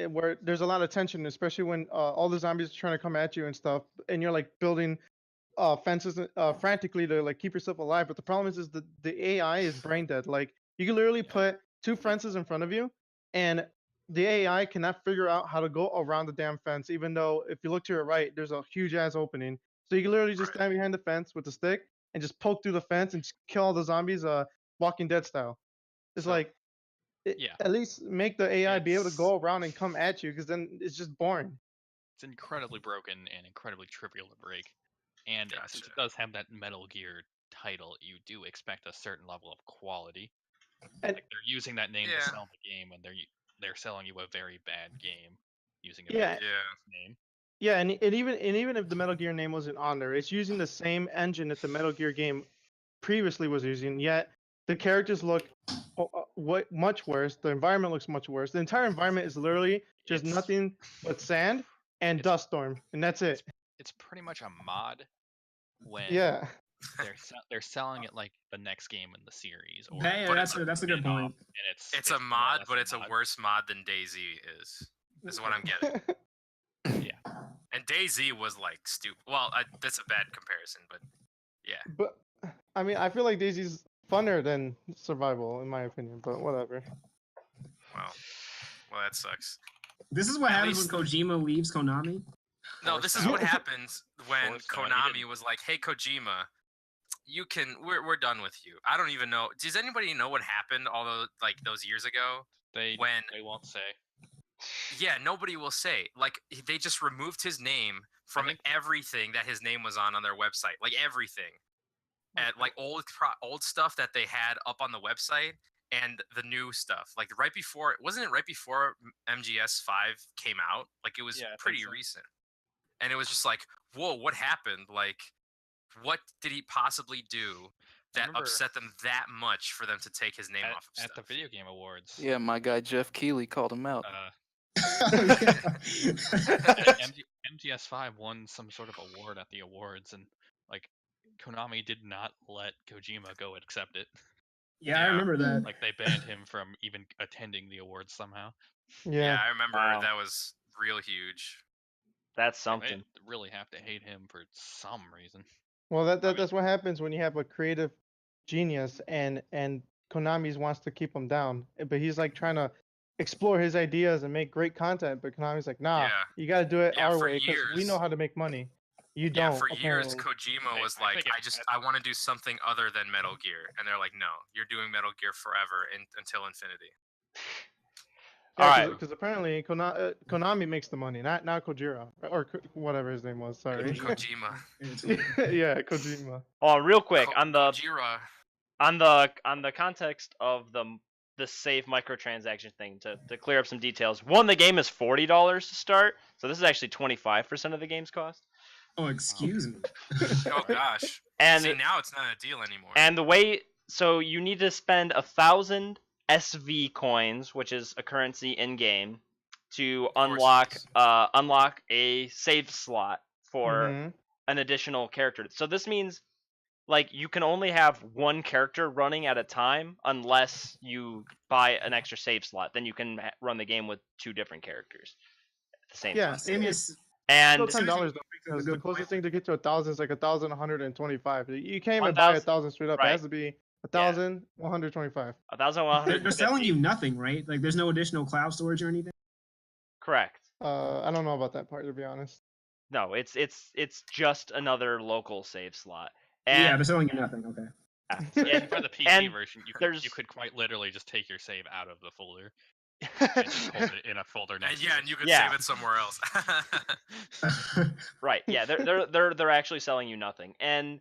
where there's a lot of tension, especially when all the zombies are trying to come at you and stuff, and you're like building fences frantically to like keep yourself alive. But the problem is the AI is brain dead. Like you can literally put two fences in front of you, and the AI cannot figure out how to go around the damn fence, even though if you look to your right, there's a huge ass opening. So you can literally just stand behind the fence with the stick and just poke through the fence and just kill all the zombies, Walking Dead style. It's at least make the AI be able to go around and come at you, because then it's just boring. It's incredibly broken and incredibly trivial to break. And since it does have that Metal Gear title, you do expect a certain level of quality. And like they're using that name to sell the game, and they're selling you a very bad game using a Metal Gear name. Yeah, and even if the Metal Gear name wasn't on there, it's using the same engine that the Metal Gear game previously was using. Yet the characters look much worse. The environment looks much worse. The entire environment is literally just nothing but sand and dust storm, and that's it. It's pretty much a mod. When they're selling it like the next game in the series. That's a good point. And it's a mod, but it's a worse mod than DayZ is. Is what I'm getting. Yeah. And DayZ was like stupid. Well, that's a bad comparison, but Yeah. But I mean, I feel like Daisy's funner than Survival, in my opinion. But whatever. Well, that sucks. This is what At happens least- when Kojima leaves Konami. No, this is what happens when Forced out. He Konami didn't- was like, "Hey, Kojima, we're done with you." I don't even know. Does anybody know what happened all those years ago? They When won't say. Yeah, nobody will say. Like they just removed his name from think- everything that his name was on their website. Like everything. And like old stuff that they had up on the website and the new stuff. Like right before MGS 5 came out? Like it was Yeah, I think pretty so. recent. And it was just like, "Whoa, what happened? Like what did he possibly do that remember- upset them that much for them to take his name off of At the stuff?" Video Game Awards. Yeah, my guy Jeff Keighley called him out. MGS5 won some sort of award at the awards, and like Konami did not let Kojima go and accept it. Yeah, I remember that. Like they banned him from even attending the awards somehow. Yeah, I remember Wow. that was real huge. That's And they something. really have to hate him for some reason. Well, that's what happens when you have a creative genius and Konami's wants to keep him down, but he's like trying to explore his ideas and make great content, but Konami's like, nah, Yeah. you got to do it Yeah, our for way because we years. know how to make money. You Yeah, don't. for years apparently. Kojima was I like, think I want to do something other than Metal Gear, and they're like, "No, you're doing Metal Gear forever until infinity." All right. Because apparently Konami makes the money, not Kojira or whatever his name was. Sorry. Kojima. Yeah, Kojima. Oh, real quick on the Kojira. on the context of the safe microtransaction thing to clear up some details. One, the game is $40 to start, so this is actually 25% of the game's cost. Oh, excuse me. Oh gosh. And See, now it's not a deal anymore. and the way so you need to spend 1,000 SV coins, which is a currency in game, to unlock a save slot for Mhm. an additional character. So this means like you can only have one character running at a time unless you buy an extra save slot. Then you can run the game with two different characters at the same Yeah, time. same as And still $10 though, because the closest thing to get to 1,000 is like 1,125. You can't even buy 1,000 straight up. It has to be 1,125. 1,150. They're selling you nothing, right? Like there's no additional cloud storage or anything. Correct. I don't know about that part to be honest. No, it's just another local save slot. Yeah, And they're selling you nothing. Okay. and For the PC and version, you there's- could quite literally just take your save out of the folder and just hold it in a folder next And to yeah, it. and you could Yeah. save it somewhere else. right, yeah, they're actually selling you nothing. And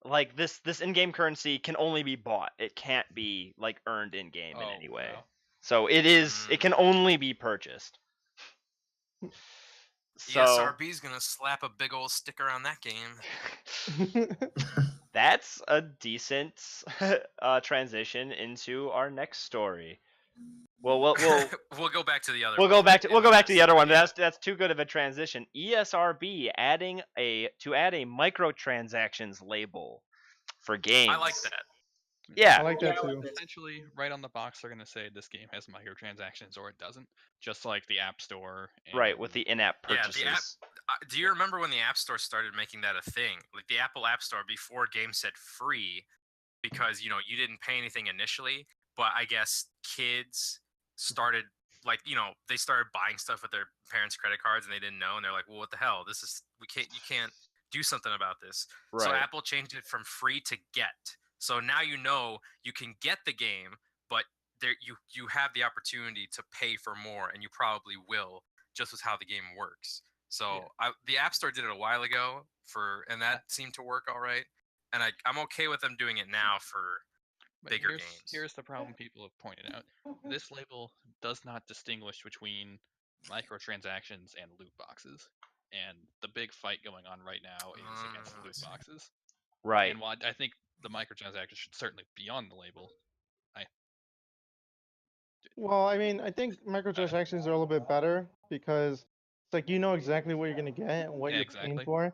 like this in-game currency can only be bought. It can't be like earned in-game in any way. wow. So it can only be purchased. So ESRB's gonna slap a big old sticker on that game. that's a decent transition into our next story. Well, we'll We'll go back to the other. we'll one go back to the other one. Yeah. That's too good of a transition. ESRB adding a microtransactions label for games. I like that. Yeah. I like that too. Essentially, right on the box, they're going to say this game has microtransactions or it doesn't, just like the App Store. Right, with the in-app Yeah, purchases. the app. Do you remember when the App Store started making that a thing? Like the Apple App Store before games said free, because you didn't pay anything initially, but I guess kids started they started buying stuff with their parents' credit cards and they didn't know, and they're like, well, what the hell? You can't do something about this. Right. So Apple changed it from free to get. So now you can get the game, but you have the opportunity to pay for more, and you probably will, just with how the game works. So the App Store did it a while ago and that seemed to work all right. And I'm okay with them doing it now for But bigger here's, games. Here's the problem people have pointed out. This label does not distinguish between microtransactions and loot boxes. And the big fight going on right now is against loot boxes. Right. And while I think the microtransactions should certainly be on the label, Well, I mean, I think microtransactions are a little bit better because it's like you know exactly what you're gonna get and what Yeah, you're paying exactly. for.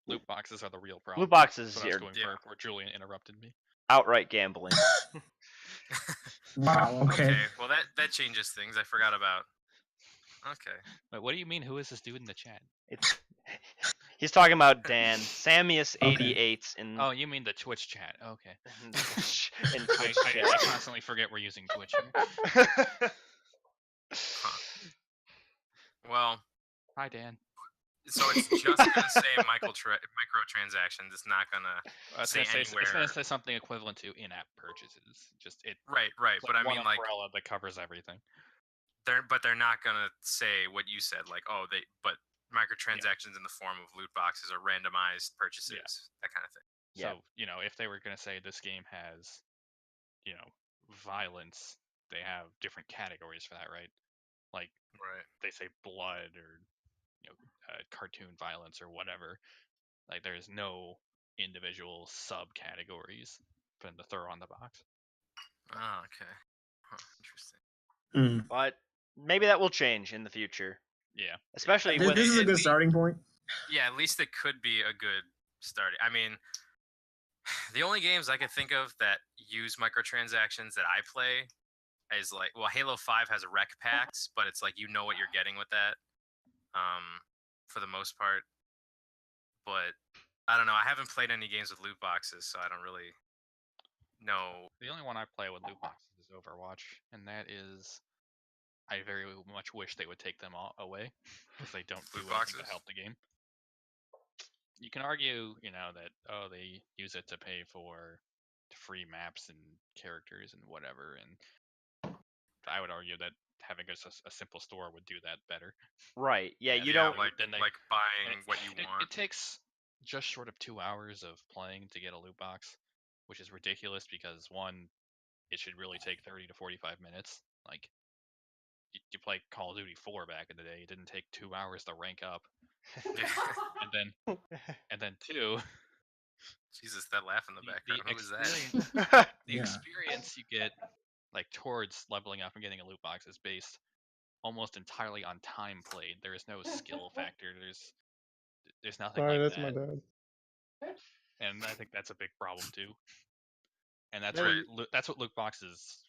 loot boxes are the real problem. Loot boxes That's what I was are going Yeah. for, where Julian interrupted me. outright gambling. Wow. Okay. Well, that changes things. I forgot about. Okay. Wait, what do you mean? Who is this dude in the chat? It's He's talking about Dan. Samius88 in Oh, you mean the Twitch chat? Okay. in Twitch I chat. constantly forget we're using Twitch here. Huh. Well, Hi, Dan. so it's just gonna say microtransactions. It's not gonna say anywhere. It's gonna say something equivalent to in-app purchases. Just it. Right. It's But I one mean, like, umbrella that covers everything. they're not gonna say what you said, like, oh, but microtransactions in the form of loot boxes or randomized purchases, that kind of thing. So if they were gonna say this game has, violence, they have different categories for that, right? Like, they say blood or cartoon violence or whatever. Like, there's no individual subcategories for them to throw on the box. Oh, okay. Huh, interesting. But maybe that will change in the future. Yeah. Especially This when is a good starting point. Yeah, at least it could be a good starting. I mean, the only games I could think of that use microtransactions that I play is like, well, Halo 5 has rec packs, but it's like you know what you're getting with that, for the most part. But I don't know. I haven't played any games with loot boxes, so I don't really know. The only one I play with loot boxes is Overwatch, and that is, I very much wish they would take them all away because they don't do anything to help the game. You can argue, that they use it to pay for free maps and characters and whatever, and I would argue that having a simple store would do that better. Right. Yeah, you Yeah, don't like buying what you want. It takes just short of 2 hours of playing to get a loot box, which is ridiculous because one, it should really take 30 to 45 minutes. Like, you play Call of Duty 4 back in the day, it didn't take 2 hours to rank up. and then two, Jesus, that laugh in the background. Who is that? The experience you get, like, towards leveling up and getting a loot box is based almost entirely on time played. There is no skill factor. There's nothing Sorry, like that's that. my dad. And I think that's a big problem too. And that's Right. that's what loot boxes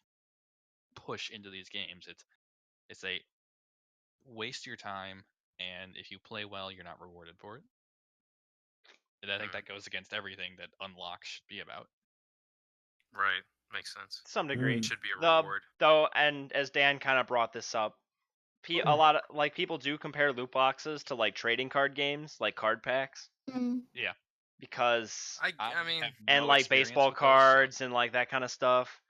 push into these games. It's a waste your time, and if you play well, you're not rewarded for it. And I think that goes against everything that unlock should be about. Right. Makes sense. To some degree. It should be a reward. Though, and as Dan kind of brought this up, a lot of people do compare loot boxes to like trading card games, like card packs. Yeah. Because I mean, and like baseball cards and like that kind of stuff.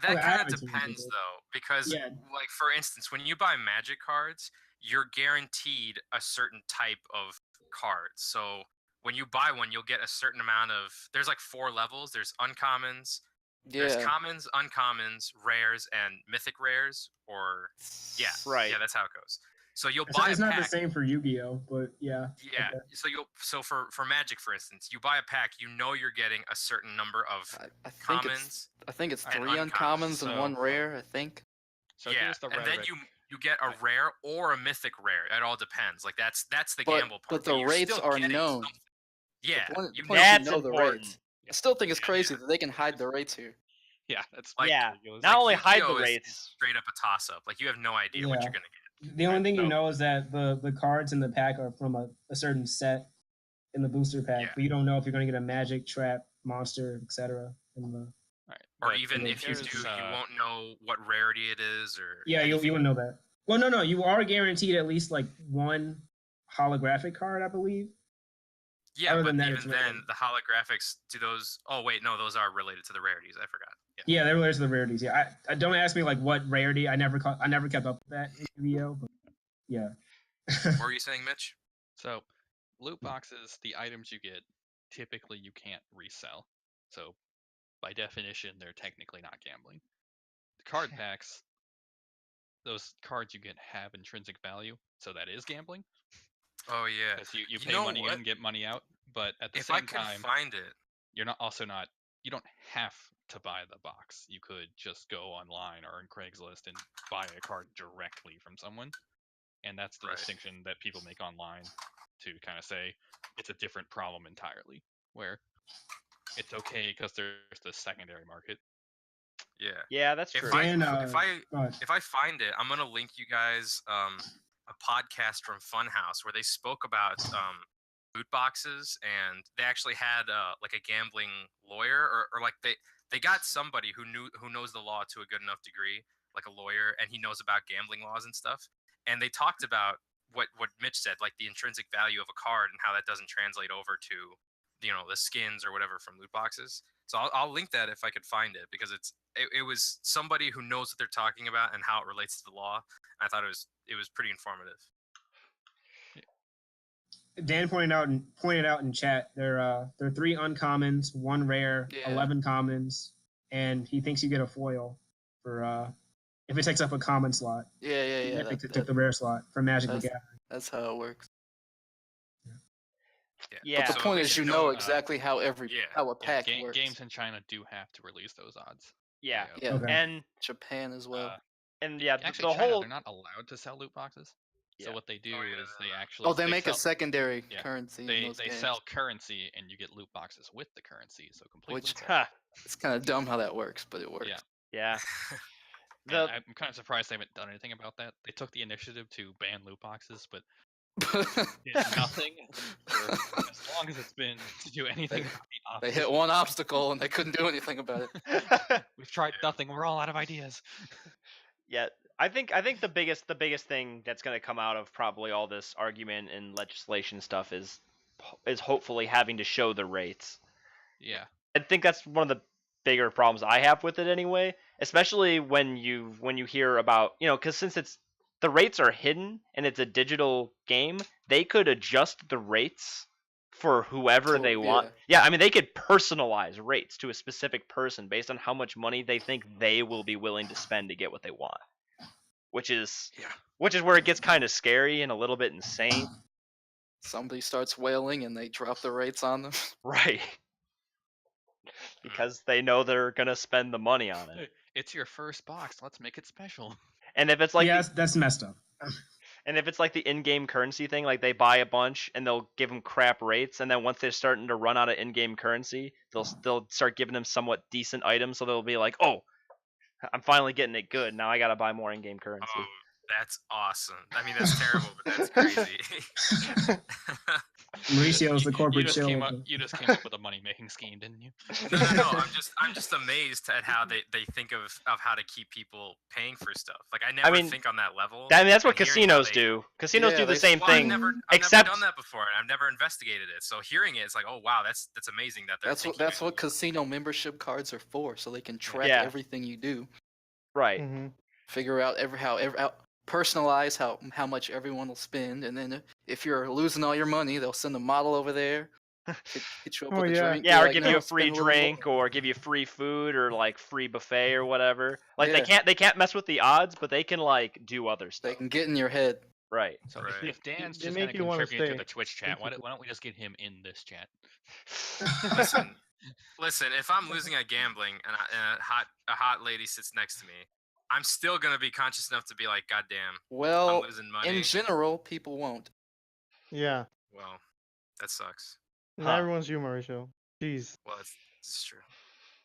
That kind of depends though, because like, for instance, when you buy Magic cards, you're guaranteed a certain type of cards. So when you buy one, you'll get a certain amount of. There's like 4 levels. There's uncommons. There's commons, uncommons, rares, and mythic rares. Or right. Yeah, that's how it goes. So you'll buy. It's not the same for Yu-Gi-Oh, but yeah. Yeah. Okay. So for Magic, for instance, you buy a pack. You know you're getting a certain number of commons. I think it's 3 uncommons and 1 rare. I think. So yeah, and then you get a rare or a mythic rare. It all depends. Like that's the gamble part. But the rates are known. Something. Yeah, that's important. The rates. I still think it's crazy that they can hide the rates here. Yeah, that's like not only hide the rates, is straight up a toss up. Like you have no idea what you're gonna get. The only thing you know is that the cards in the pack are from a certain set in the booster pack, but you don't know if you're going to get a magic, trap, monster, etc. Or even if you do, you won't know what rarity it is, or you wouldn't know that. Well, no, you are guaranteed at least like 1 holographic card, I believe. Yeah, but even then, the holographics, do those? Oh wait, no, those are related to the rarities. I forgot. Yeah, they're related to the rarities. Yeah, I don't ask me like what rarity. I never kept up with that in Yu-Gi-Oh. But yeah. What were you saying, Mitch? So, loot boxes, the items you get, typically you can't resell. So, by definition, they're technically not gambling. The card packs, those cards you get have intrinsic value, so that is gambling. Oh yeah. Because you pay money in, get money out, but at the same time, if I can find it, you're not. You don't have to buy the box. You could just go online or on Craigslist and buy a card directly from someone. And that's the distinction that people make online to kind of say it's a different problem entirely, where it's okay because there's the secondary market. Yeah. Yeah, that's true. If I find it, I'm gonna link you guys podcast from Funhouse where they spoke about loot boxes, and they actually had like a gambling lawyer, or like they got somebody who knows the law to a good enough degree, like a lawyer, and he knows about gambling laws and stuff. And they talked about what Mitch said, like the intrinsic value of a card and how that doesn't translate over to the skins or whatever from loot boxes. So I'll link that if I could find it, because it was somebody who knows what they're talking about and how it relates to the law. I thought it was pretty informative. Dan pointed out in chat there are 3 uncommons, 1 rare, 11 commons, and he thinks you get a foil for if it takes up a common slot. Yeah. It took the rare slot for Magic the Gathering. That's how it works. Yeah. But the point is, exactly how how a pack works. Games in China do have to release those odds. Yeah. Okay. And Japan as well. And yeah, actually, China, they're not allowed to sell loot boxes. So what they do is they actually they make a secondary currency. They sell currency, and you get loot boxes with the currency. So completely. It's kind of dumb how that works, but it works. Yeah. I'm kind of surprised they haven't done anything about that. They took the initiative to ban loot boxes, but did nothing for as long as it's been to do anything. They hit one obstacle and they couldn't do anything about it. We've tried nothing. We're all out of ideas. Yeah, I think the biggest thing that's going to come out of probably all this argument and legislation stuff is hopefully having to show the rates. Yeah, I think that's one of the bigger problems I have with it anyway, especially when you hear about, because since the rates are hidden and it's a digital game, they could adjust the rates for whoever they want. Yeah, I mean, they could personalize rates to a specific person based on how much money they think they will be willing to spend to get what they want. Which is where it gets kind of scary and a little bit insane. Somebody starts wailing and they drop the rates on them. Right. Because they know they're going to spend the money on it. It's your first box. Let's make it special. And if it's like that's messed up. And if it's like the in-game currency thing, like they buy a bunch and they'll give them crap rates, and then once they're starting to run out of in-game currency, they'll start giving them somewhat decent items, so they'll be like, "Oh, I'm finally getting it good. Now I got to buy more in-game currency." Oh, that's awesome. I mean, that's terrible, but that's crazy. Mauricio's the corporate chill. You just came up with a money-making scheme, didn't you? No. I'm just amazed at how they think of how to keep people paying for stuff. Like I never think on that level. I mean, that's what casinos do. Casinos do the same thing. I've never done that before, and I've never investigated it. So hearing it, it's like, oh wow, that's amazing that that's what casino membership cards are for, so they can track everything you do. Right. Mm-hmm. Figure out personalize how much everyone will spend, and then if you're losing all your money, they'll send a model over there, hit you up with a drink. Yeah, or give you a free drink, or give you free food, or like free buffet or whatever. Like they can't mess with the odds, but they can like do other stuff. They can get in your head. Right. So if Dan's just going to contribute to the Twitch chat, why don't we just get him in this chat? Listen. If I'm losing at gambling and a hot lady sits next to me, I'm still gonna be conscious enough to be like, God damn. Well, I'm losing money. In general, people won't. Yeah. Well, that sucks. Not everyone's you, Mauricio. Jeez. Well, it's true.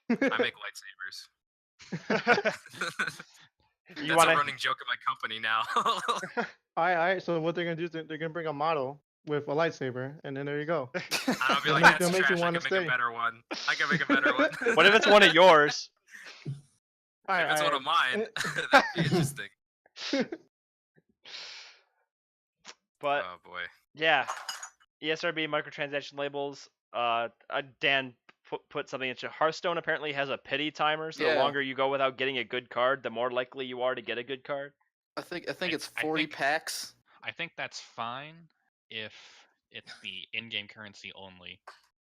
I make lightsabers. That's a running joke at my company now. Alright. So what they're gonna do is they're gonna bring a model with a lightsaber, and then there you go. I'll be like, that's trash. I can make a better one. What if it's one of yours? If it's one of mine, that'd be interesting. But oh boy, yeah, ESRB microtransaction labels. Dan put something into Hearthstone. Apparently has a pity timer, so the longer you go without getting a good card, the more likely you are to get a good card. I think it's 40 packs. I think that's fine if it's the in-game currency only,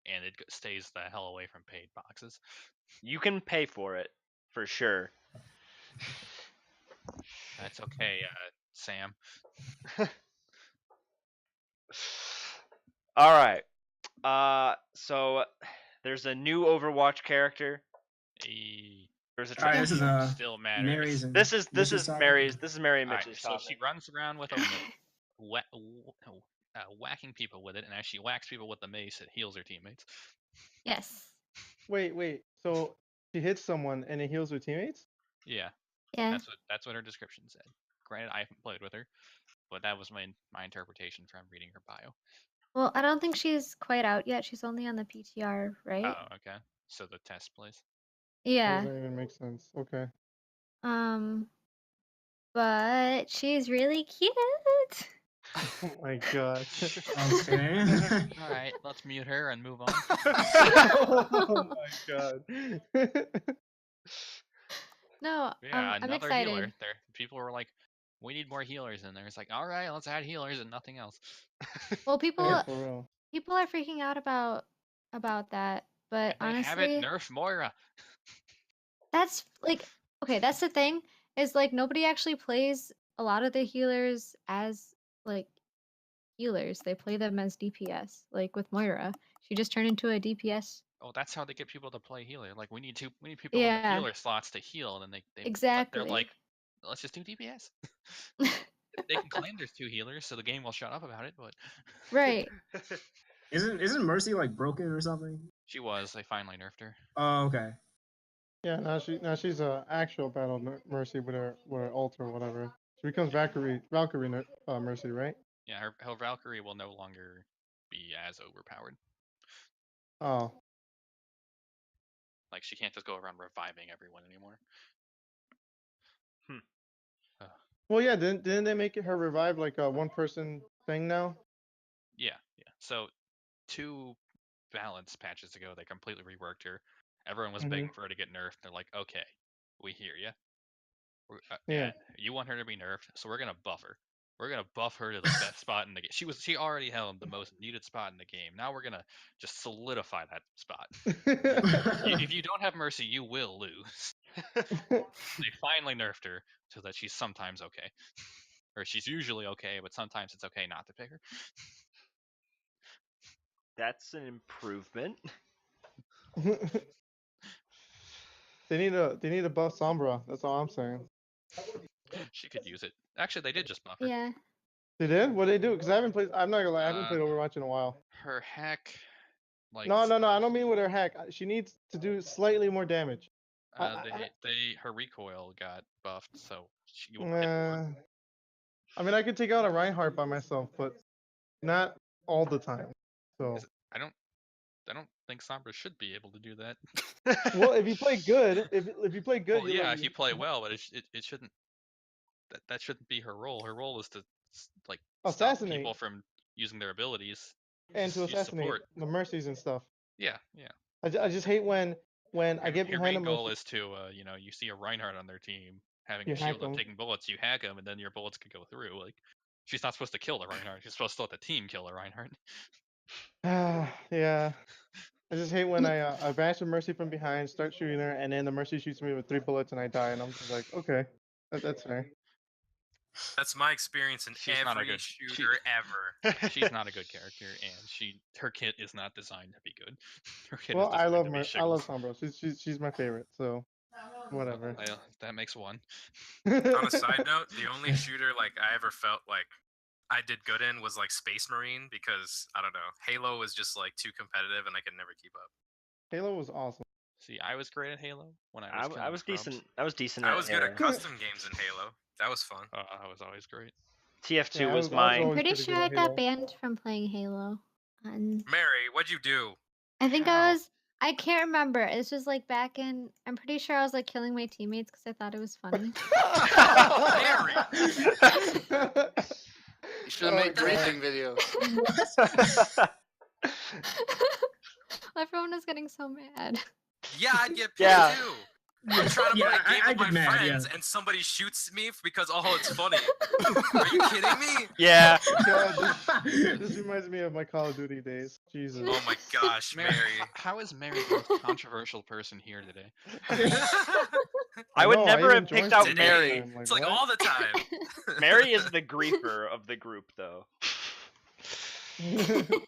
and it stays the hell away from paid boxes. You can pay for it. For sure. That's okay, Sam. All right. So there's a new Overwatch character. There's a this is still matters. This is Mary's. This is Mary and Mitch's topic. So she runs around with a whacking people with it, and as she whacks people with the mace, it heals her teammates. Yes. Wait. So she hits someone and it heals her teammates? Yeah. Yeah. That's what her description said. Granted, I haven't played with her. But that was my interpretation from reading her bio. Well, I don't think she's quite out yet. She's only on the PTR, right? Oh, okay. So the test place. That Yeah. doesn't even make sense. Okay. But she's really cute. Oh my god. Okay. All right, let's mute her and move on. Oh my god. No, Yeah, I'm another excited. healer. There, people were like, "We need more healers in there." It's like, all right, let's add healers and nothing else. Well, people Yeah, for real. people are freaking out about that, but And they haven't honestly, nerfed Moira. that's like okay. That's the thing is like nobody actually plays a lot of the healers as like healers. They play them as DPS. Like with Moira, she just turned into a DPS. Oh, that's how they get people to play healer. Like we need people in the Yeah, healer slots to heal, and then they're exactly. like, let's just do DPS. They can claim there's 2 healers, so the game will shut up about it. But Right. Isn't Mercy like broken or something? she was. They finally nerfed her. Oh, okay. Yeah, now she's a actual battle Mercy with her ult or whatever. She becomes Valkyrie Mercy, right? Yeah, her Valkyrie will no longer be as overpowered. Oh. Like she can't just go around reviving everyone anymore. Well, yeah. Didn't they make her revive like a 1-person thing now? Yeah. So 2 balance patches ago, they completely reworked her. Everyone was begging for her to get nerfed. They're like, okay, we hear you. Yeah. You want her to be nerfed, so we're gonna buff her. We're gonna buff her to the best spot in the game. She already held the most needed spot in the game. Now we're gonna just solidify that spot. If you don't have Mercy, you will lose. They finally nerfed her so that she's sometimes okay, or she's usually okay, but sometimes it's okay not to pick her. That's an improvement. They need to buff Sombra. That's all I'm saying. She could use it. Actually, they did just buff her. Yeah. They did? What they do? Because I'm not gonna lie, I haven't played Overwatch in a while. Her hack, like No, I don't mean with her hack. She needs to do slightly more damage. her recoil got buffed, so she won't hit more. I mean, I could take out a Reinhardt by myself, but not all the time. So I don't think Sombra should be able to do that. well, if you play good, if you play good, well, yeah, if you play well, but it shouldn't. That shouldn't be her role. Her role is to like stop people from using their abilities and to assassinate support. the Mercies and stuff. Yeah. I just hate when I get your behind main a goal is to you see a Reinhardt on their team having a shield up taking bullets, you hack him, and then your bullets could go through. Like she's not supposed to kill the Reinhardt. She's supposed to let the team kill the Reinhardt. Yeah. I just hate when I bash a Mercy from behind, start shooting her, and then the Mercy shoots me with 3 bullets and I die, and I'm just like, okay, that's fair. That's my experience in every shooter ever. She's not a good character, and her kit is not designed to be good. Her kit Well, is I love Sombra. She's my favorite, so whatever. Well, that makes one. On a side note, the only shooter like I ever felt like I did good in was like Space Marine, because I don't know, Halo was just like too competitive and I could never keep up. Halo was awesome. See, I was great at Halo when I was decent. I was decent. I was good at custom games in Halo. That was fun. I was always great. TF2 was mine. I'm pretty sure I got banned from playing Halo. Mary, what'd you do? I think I can't remember. It's just like back in. I'm pretty sure I was like killing my teammates because I thought it was funny. Mary. You should have made drinking videos. Everyone was getting so mad. Yeah, I'd get pissed too. I'm trying to play a game with my friends, and somebody shoots me because it's funny. Are you kidding me? Yeah. God, this reminds me of my Call of Duty days. Jesus. Oh my gosh, Mary. How is Mary the most controversial person here today? I would never have picked out Mary. It's like all the time. Mary is the griefer of the group, though.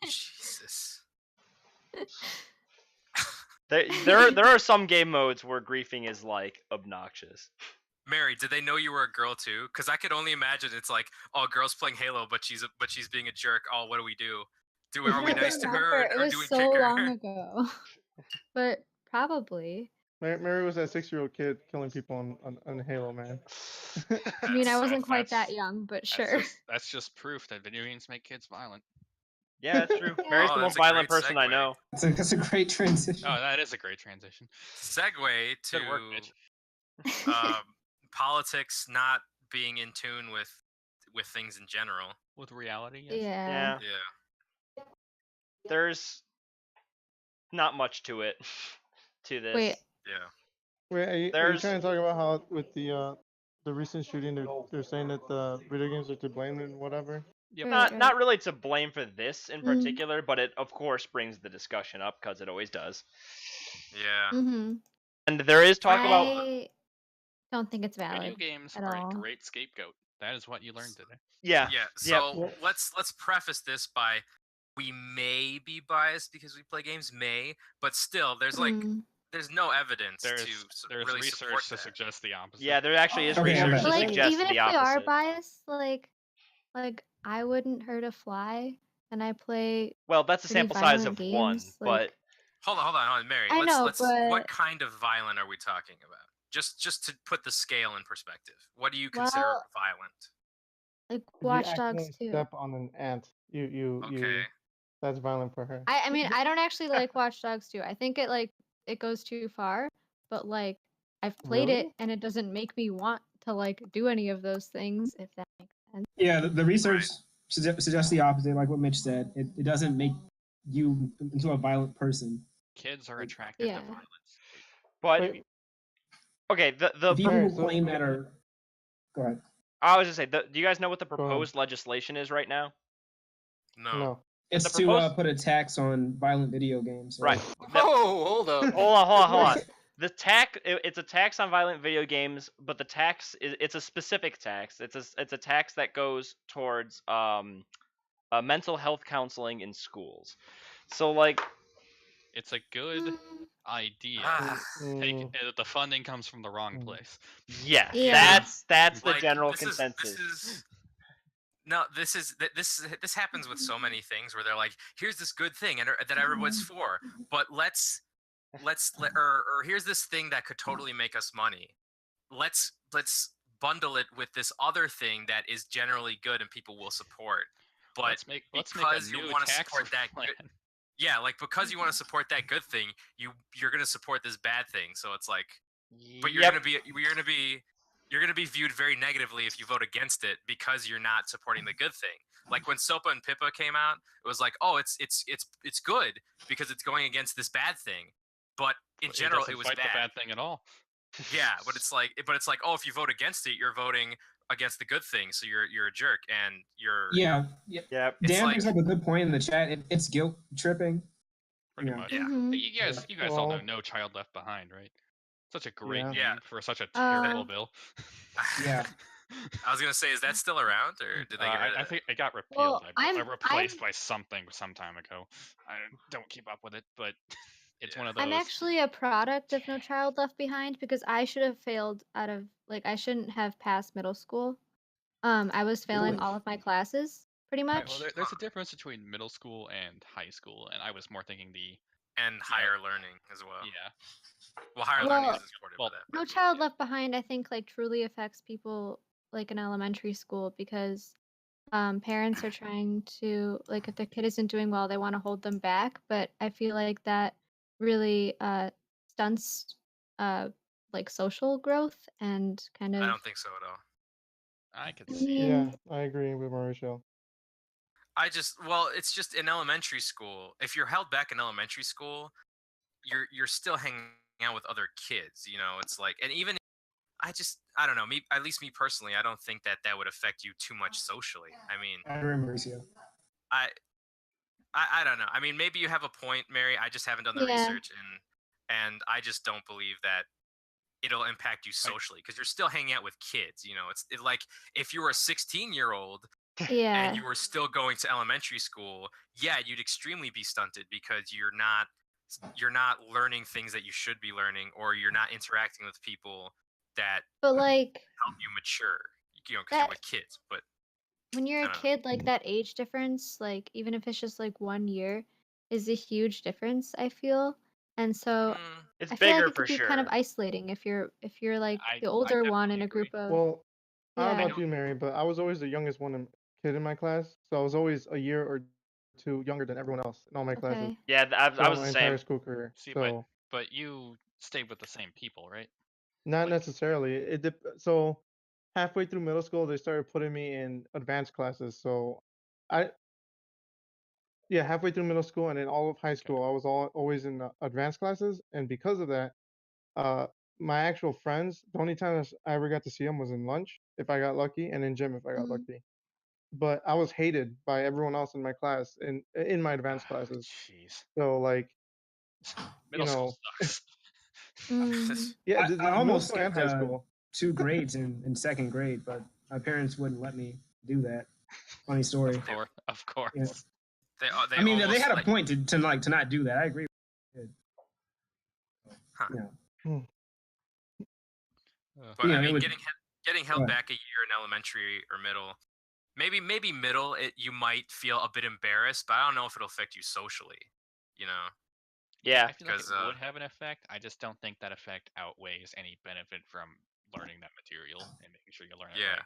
Jesus. There are some game modes where griefing is like obnoxious. Mary, did they know you were a girl too? Because I could only imagine it's like, oh, girl's playing Halo, but she's being a jerk. Oh, what do we do? Are we nice to her, or do we kick her? It was so long ago, but probably. Mary was that 6-year-old kid killing people on Halo, man. I mean, I That's- wasn't quite that that's- young, but That's sure. that's just proof that video games make kids violent. Yeah, that's true. Yeah. Mary's Oh, the most that's a violent great person I segue. know. That's a great transition. Oh, that is a great transition. Segue to Good work, Mitch. politics not being in tune with things in general. With reality, yes. Yeah. Yeah. There's not much to it. To this. Wait. Yeah. Wait, are you There's- trying to talk about how with the recent shooting they're saying that the video games are to blame and whatever? Yep. Not really to blame for this in Mm. particular, but it of course brings the discussion up because it always does. Yeah. Mm-hmm. And there is talk about I don't think it's valid. Video games at are all. a great scapegoat. That is what you learned today. yeah. Yeah. So let's preface this by we may be biased because we play games, but still there's like Mm. there's no evidence There's to there's really support research to that. suggest the opposite. Yeah, there actually is Okay, research but to But, like, suggest even if the we opposite. are biased, like I wouldn't hurt a fly, and I play. Well, that's a pretty sample size of violent one, games, but like- Hold on, Mary. I know, what but- kind of violent are we talking about? Just to put the scale in perspective. What do you consider Well, violent? Like If you Watch Dogs accidentally 2. step on an ant, you Okay. that's violent for her. I mean, I don't actually like Watch Dogs 2. I think it goes too far, but like I've played Really? it and it doesn't make me want to like do any of those things, if that makes sense. Yeah, the research suggests the opposite, like what Mitch said. It doesn't make you into a violent person. Kids are attracted Yeah. to violence. but Wait, okay, the The people Alright, who so- claim that are. Go ahead. I was just say, do you guys know what the ahead. proposed legislation is right now? No. It's The to proposed- put a tax on violent video games. Right. Oh, hold up. Hold on. The it's a tax on violent video games, but the tax it's a specific tax. It's a tax that goes towards mental health counseling in schools. So like It's a good Mm, idea. Ah, Mm, The funding comes from the wrong Mm. place. yes, Yeah. that's the like, general this consensus. This happens with so many things where they're like, here's this good thing and that everyone's for, but or here's this thing that could totally make us money. Let's bundle it with this other thing that is generally good and people will support. But let's make a because you new want to tax support that plan. good, yeah, like because you want to support that good thing, you're gonna support this bad thing. So it's like, but you're Yep. gonna be viewed very negatively if you vote against it because you're not supporting the good thing. Like when Sopa and Pippa came out, it was like, oh, it's good because it's going against this bad thing. But in general, doesn't it was fight bad. the bad thing at all. Yeah, but it's like, oh, if you vote against it, you're voting against the good thing, so you're a jerk, and you're Yeah. Yep. It's Dan like- brings up a good point in the chat. It's guilt tripping. Pretty Yeah. much. Yeah. mhm. You guys all know Well- No Child Left Behind, right? Such a great Yeah. name Yeah. for such a Uh, terrible bill. Yeah. I was gonna say, is that still around, or did they get rid of I it? think it got repealed. Well, I I'm- replaced by something some time ago. I don't keep up with it, but it's one of those. I'm actually a product of No Child Left Behind because I should have failed out of I shouldn't have passed middle school. I was failing Really? all of my classes pretty Right, much. well, there's a difference between middle school and high school, and I was more thinking And higher learning as well. yeah. Well, higher learning Well- is supported well, by that. No but- Child Left Behind, I think, truly affects people in elementary school because parents are trying to if their kid isn't doing well, they want to hold them back. But I feel like that really stunts social growth and kind of. I don't think so at all. I could I see. mean, yeah, I agree with Mauricio. It's just in elementary school. If you're held back in elementary school, you're still hanging out with other kids. You know, it's like, and even I don't know. At least me personally, I don't think that would affect you too much socially. I mean, I agree, Mauricio. I don't know. I mean, maybe you have a point, Mary. I just haven't done the Yeah. research, and I just don't believe that it'll impact you socially because you're still hanging out with kids. You know, it's like if you were a 16-year-old yeah. and you were still going to elementary school, yeah, you'd extremely be stunted because you're not learning things that you should be learning, or you're not interacting with people that But help you mature. You know, because you're That- with kids. But when you're a I don't kid, that age difference, even if it's just 1 year, is a huge difference, I feel. And so It's I feel like bigger it for could be kind of sure. isolating if you're like I the older one in definitely a agree. group of Well, I don't know yeah. about you, Mary, but I was always the youngest kid in my class, so I was always a year or two younger than everyone else in all my classes Okay. Yeah, I throughout was the my entire same. school career. See, So but you stayed with the same people, right? not Like, necessarily. So halfway through middle school, they started putting me in advanced classes. So I yeah, halfway through middle school and then all of high okay. school, I was always in advanced classes, and because of that, uh, my actual friends, the only times I ever got to see them was in lunch if I got lucky, and in gym if I got Mhm. lucky. But I was hated by everyone else in my class in my advanced classes. Jeez. So like, Middle school sucks. Mhm. yeah, I middle almost school and skipped high school. 2 grades in second grade, but my parents wouldn't let me do that. Funny story. Of course. Yeah. They I mean, they almost had a like, point to not do that. I agree. Huh. Yeah. but You I know, it mean, would. getting held Right. back a year in elementary or middle, maybe middle, you might feel a bit embarrassed, but I don't know if it'll affect you socially. You know, Yeah. I feel like it 'cause, would have an effect. I just don't think that effect outweighs any benefit from learning that material and making sure you learn it yeah. right.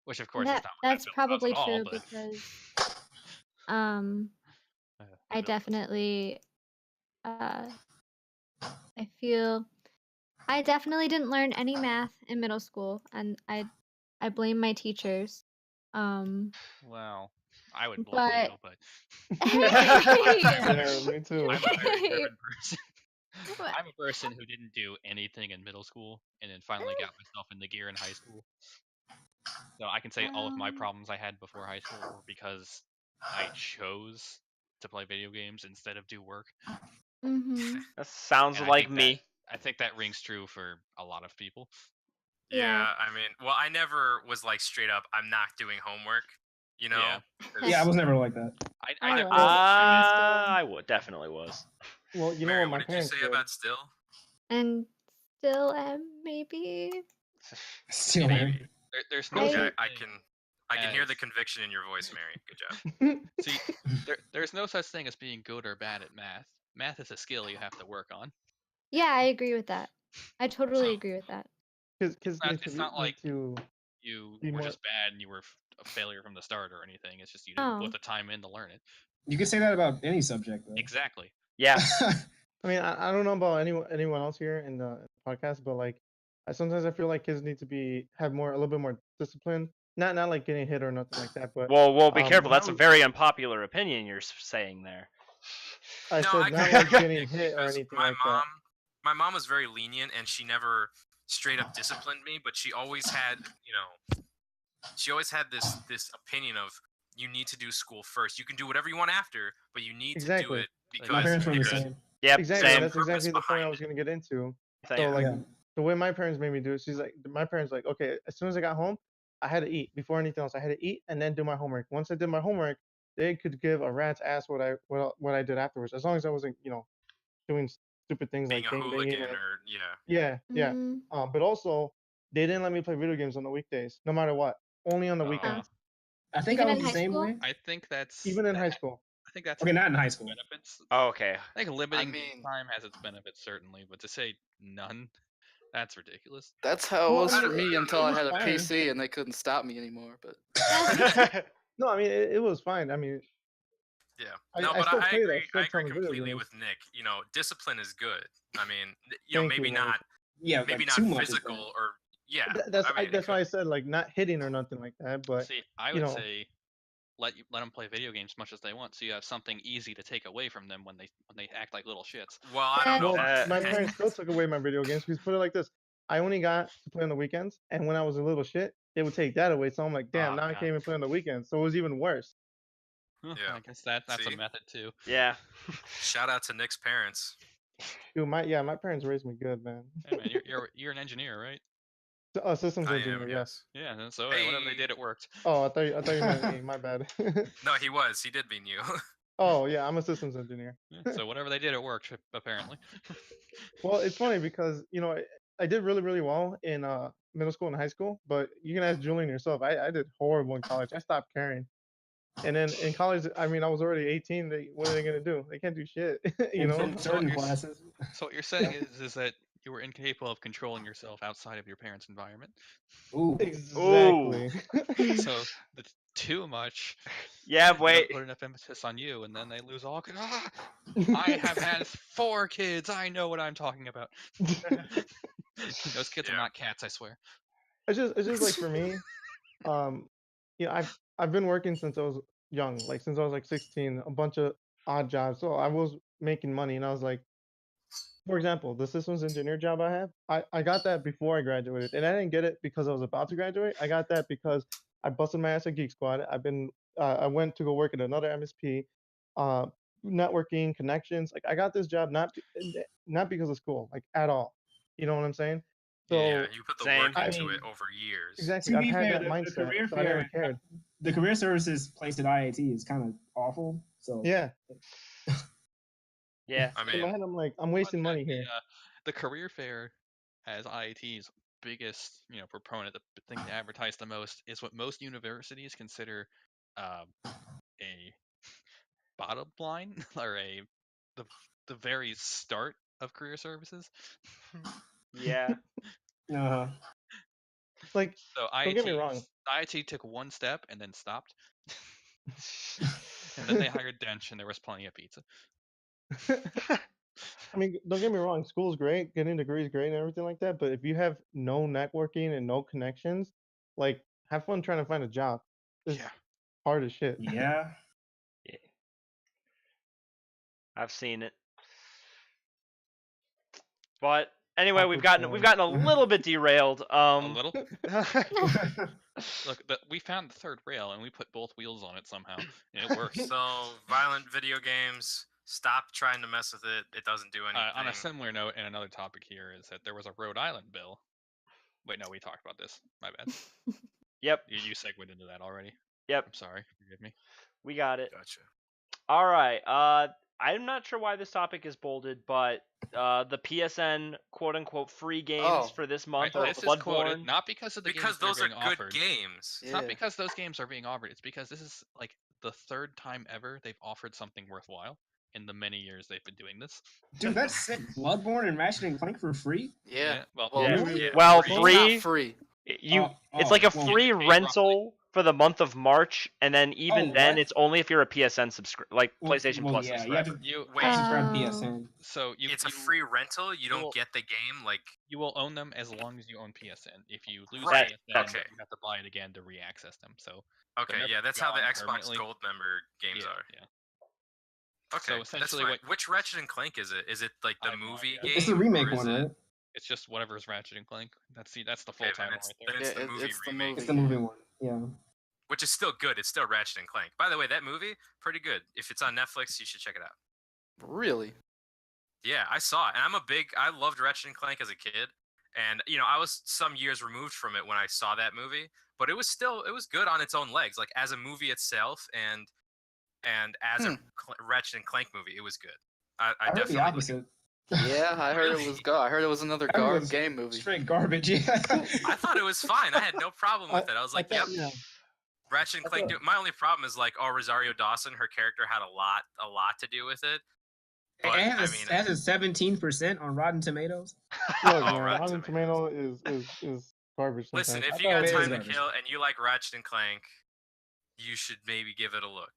Which, of course, is not what That's that film does probably at all. true But because the I bill does. definitely I feel I definitely didn't learn any math in middle school, and I blame my teachers. Well, I would blame But you, but hey, Yeah, me too. I'm a very hey, driven person. what? I'm a person who didn't do anything in middle school and then finally got myself in the gear in high school. So I can say all of my Um, problems I had before high school were because I chose to play video games instead of do work. mhm. That sounds And like me. I think that rings true for a lot of people. Yeah. I mean, well, I never was like straight up, I'm not doing homework. You know, Yeah. 'cause- Yeah, I was never like that. I I never. was. I'm still. I would definitely was. Well, you know Mary, what my what did you parents say did? about still? And still am maybe. Still, Maybe. Mary. There's no I- such Okay, thing I can hear the as- conviction in your voice, Mary. Good job. See, there's no such thing as being good or bad at math. Math is a skill you have to work on. Yeah, I agree with that. I totally So- agree with that. Because It's not like you be were more- just bad and you were a failure from the start or anything. It's just you Oh. didn't put the time in to learn it. You could say that about any subject, though. Exactly. Yeah. I mean, I don't know about anyone else here in the podcast, but like, sometimes I feel like kids need to have a little bit more discipline. Not like getting hit or nothing like that, but Well, be careful. when I That's a was- very unpopular opinion you're saying there. I No, said I not can like getting Nick, hit or because anything like that. my mom was very lenient and she never straight up disciplined me, but she always had, this opinion of you need to do school first. You can do whatever you want after, but you need to do Exactly. it because My parents were the because- same. Yep. Exactly. Same. That's exactly the Purpose point I behind was gonna get into. Same. So like Yeah. the way my parents made me do it, my parents like, okay, as soon as I got home, I had to eat. Before anything else, I had to eat and then do my homework. Once I did my homework, they could give a rat's ass what I did afterwards, as long as I wasn't, doing stupid things being like a gangbanging hooligan or or yeah. yeah. Mhm. But also they didn't let me play video games on the weekdays, no matter what. Only on the weekends. I think Even I was in the high same school? way. I think that's Even in high school. I think that's Okay, not in high school. benefits. Oh, okay. I think limiting I mean- time has its benefits certainly, but to say none, that's ridiculous. That's how it Well, was I for mean, me it until I was had a fine. PC and they couldn't stop me anymore. But No, I mean it was fine. I mean, Yeah. I But still I played. agree. I still I agree ton of video completely games. with Nick. Discipline is good. I mean, Thank maybe you, Mike. not, Yeah, maybe like not too much is physical bad. or yeah. That's I mean, that's why I said like not hitting or nothing like that. But See, I you would know, say let them play video games as much as they want, so you have something easy to take away from them when they act like little shits. Well, I don't know. well, about my that. parents still took away my video games. Because put it like this, I only got to play on the weekends, and when I was a little shit, they would take that away. So I'm like, damn, Oh, now I God. can't even play on the weekends. So it was even worse. Huh, Yeah. I guess that's See? a method too. Yeah. Shout out to Nick's parents. Dude, my parents raised me good, man. Hey man, you're an engineer, right? Systems I engineer, am, yes. Yeah, and so hey, whatever they Hey. did, it worked. Oh, I thought you meant me. My bad. No, he was. He did mean you. Oh yeah, I'm a systems engineer. Yeah, so whatever they did, it worked apparently. Well, it's funny because I did really really well in middle school and high school, but you can ask Julian yourself. I did horrible in college. I stopped caring. And then in college, I mean, I was already 18. What are they gonna do? They can't do shit. You know. In certain classes. So what you're saying is that you were incapable of controlling yourself outside of your parents' environment. Ooh. Exactly. So that's too much. Yeah, They wait. don't put enough emphasis on you, and then they lose all. I have had 4 kids. I know what I'm talking about. Those kids are not cats, I swear. It's just like for me, you know, I've been working since I was young, like since I was like 16, a bunch of odd jobs. So I was making money, and I was like, for example, the systems engineer job I have, I got that before I graduated, and I didn't get it because I was about to graduate. I got that because I busted my ass at Geek Squad. I went to go work at another MSP, uh, networking connections. Like I got this job not because of school, like at all. You know what I'm saying? So Yeah, you put the work Same. into it over years. exactly, To I've be had fair, that the mindset, career so I never fair, cared. the career services place at IAT is kind of awful. So Yeah. Yeah. I In my mean, head, I'm like, I'm wasting money here. The career fair, as IIT's biggest, proponent, the thing to advertise the most, is what most universities consider a bottom line or the very start of career services. Yeah. uh-huh. Like, So don't get me wrong. IIT took one step and then stopped. And then they hired Dench, and there was plenty of pizza. I mean, don't get me wrong, school's great, getting degrees great and everything like that, but if you have no networking and no connections, like have fun trying to find a job. It's hard as shit. Yeah. Yeah. I've seen it. But anyway, we've gotten a little bit derailed. A little. Look, we found the third rail and we put both wheels on it somehow, and it works. So violent video games. Stop trying to mess with it. It doesn't do anything. On a similar note, and another topic here is that there was a Rhode Island bill. Wait, no, we talked about this. My bad. Yep. You segued into that already. Yep. I'm sorry. Forgive me. We got it. Gotcha. All right. I'm not sure why this topic is bolded, but the PSN quote unquote free games for this month are This is Bloodborne. quoted not because of the because games that those are being are good offered. games. It's not because those games are being offered. It's because this is like the third time ever they've offered something worthwhile in the many years they've been doing this. Dude, that's sick. Bloodborne and Ratchet and Clank for free? Yeah. Well, free. Not free. It's like a free rental for the month of March, and then even then, it's only if you're a PSN PlayStation Plus subscriber. You subscribe to PSN. So it's a free rental. You don't get the game. Like you will own them as long as you own PSN. If you lose Right. PSN, Okay. you have to buy it again to re-access them. So okay, they're yeah, never that's how the gone Xbox permanently. Gold member games are. Yeah. Okay, So essentially, that's fine. Which Ratchet and Clank is it? Is it like the movie game? It's the remake or is one, it... right? It's just whatever's Ratchet and Clank. That's the full Okay, title then right there. it's the movie remake. It's the movie one. Yeah. Which is still good. It's still Ratchet and Clank. By the way, that movie pretty good. If it's on Netflix, you should check it out. Really? Yeah, I saw it, and I loved Ratchet and Clank as a kid, and I was some years removed from it when I saw that movie, but it was good on its own legs, like as a movie itself, and as a Ratchet and Clank movie, it was good. I heard definitely the opposite. Yeah, I heard it was I heard it was another game movie. Straight garbage. Yeah. I thought it was fine. I had no problem with it. I was like, yep. Yeah. Ratchet and Clank. My only problem is like, Rosario Dawson, her character had a lot to do with it. But, it has a 17% on Rotten Tomatoes. Look, man, Rotten Tomato is garbage. Listen, sometimes. if you got time to kill and you like Ratchet and Clank, you should maybe give it a look.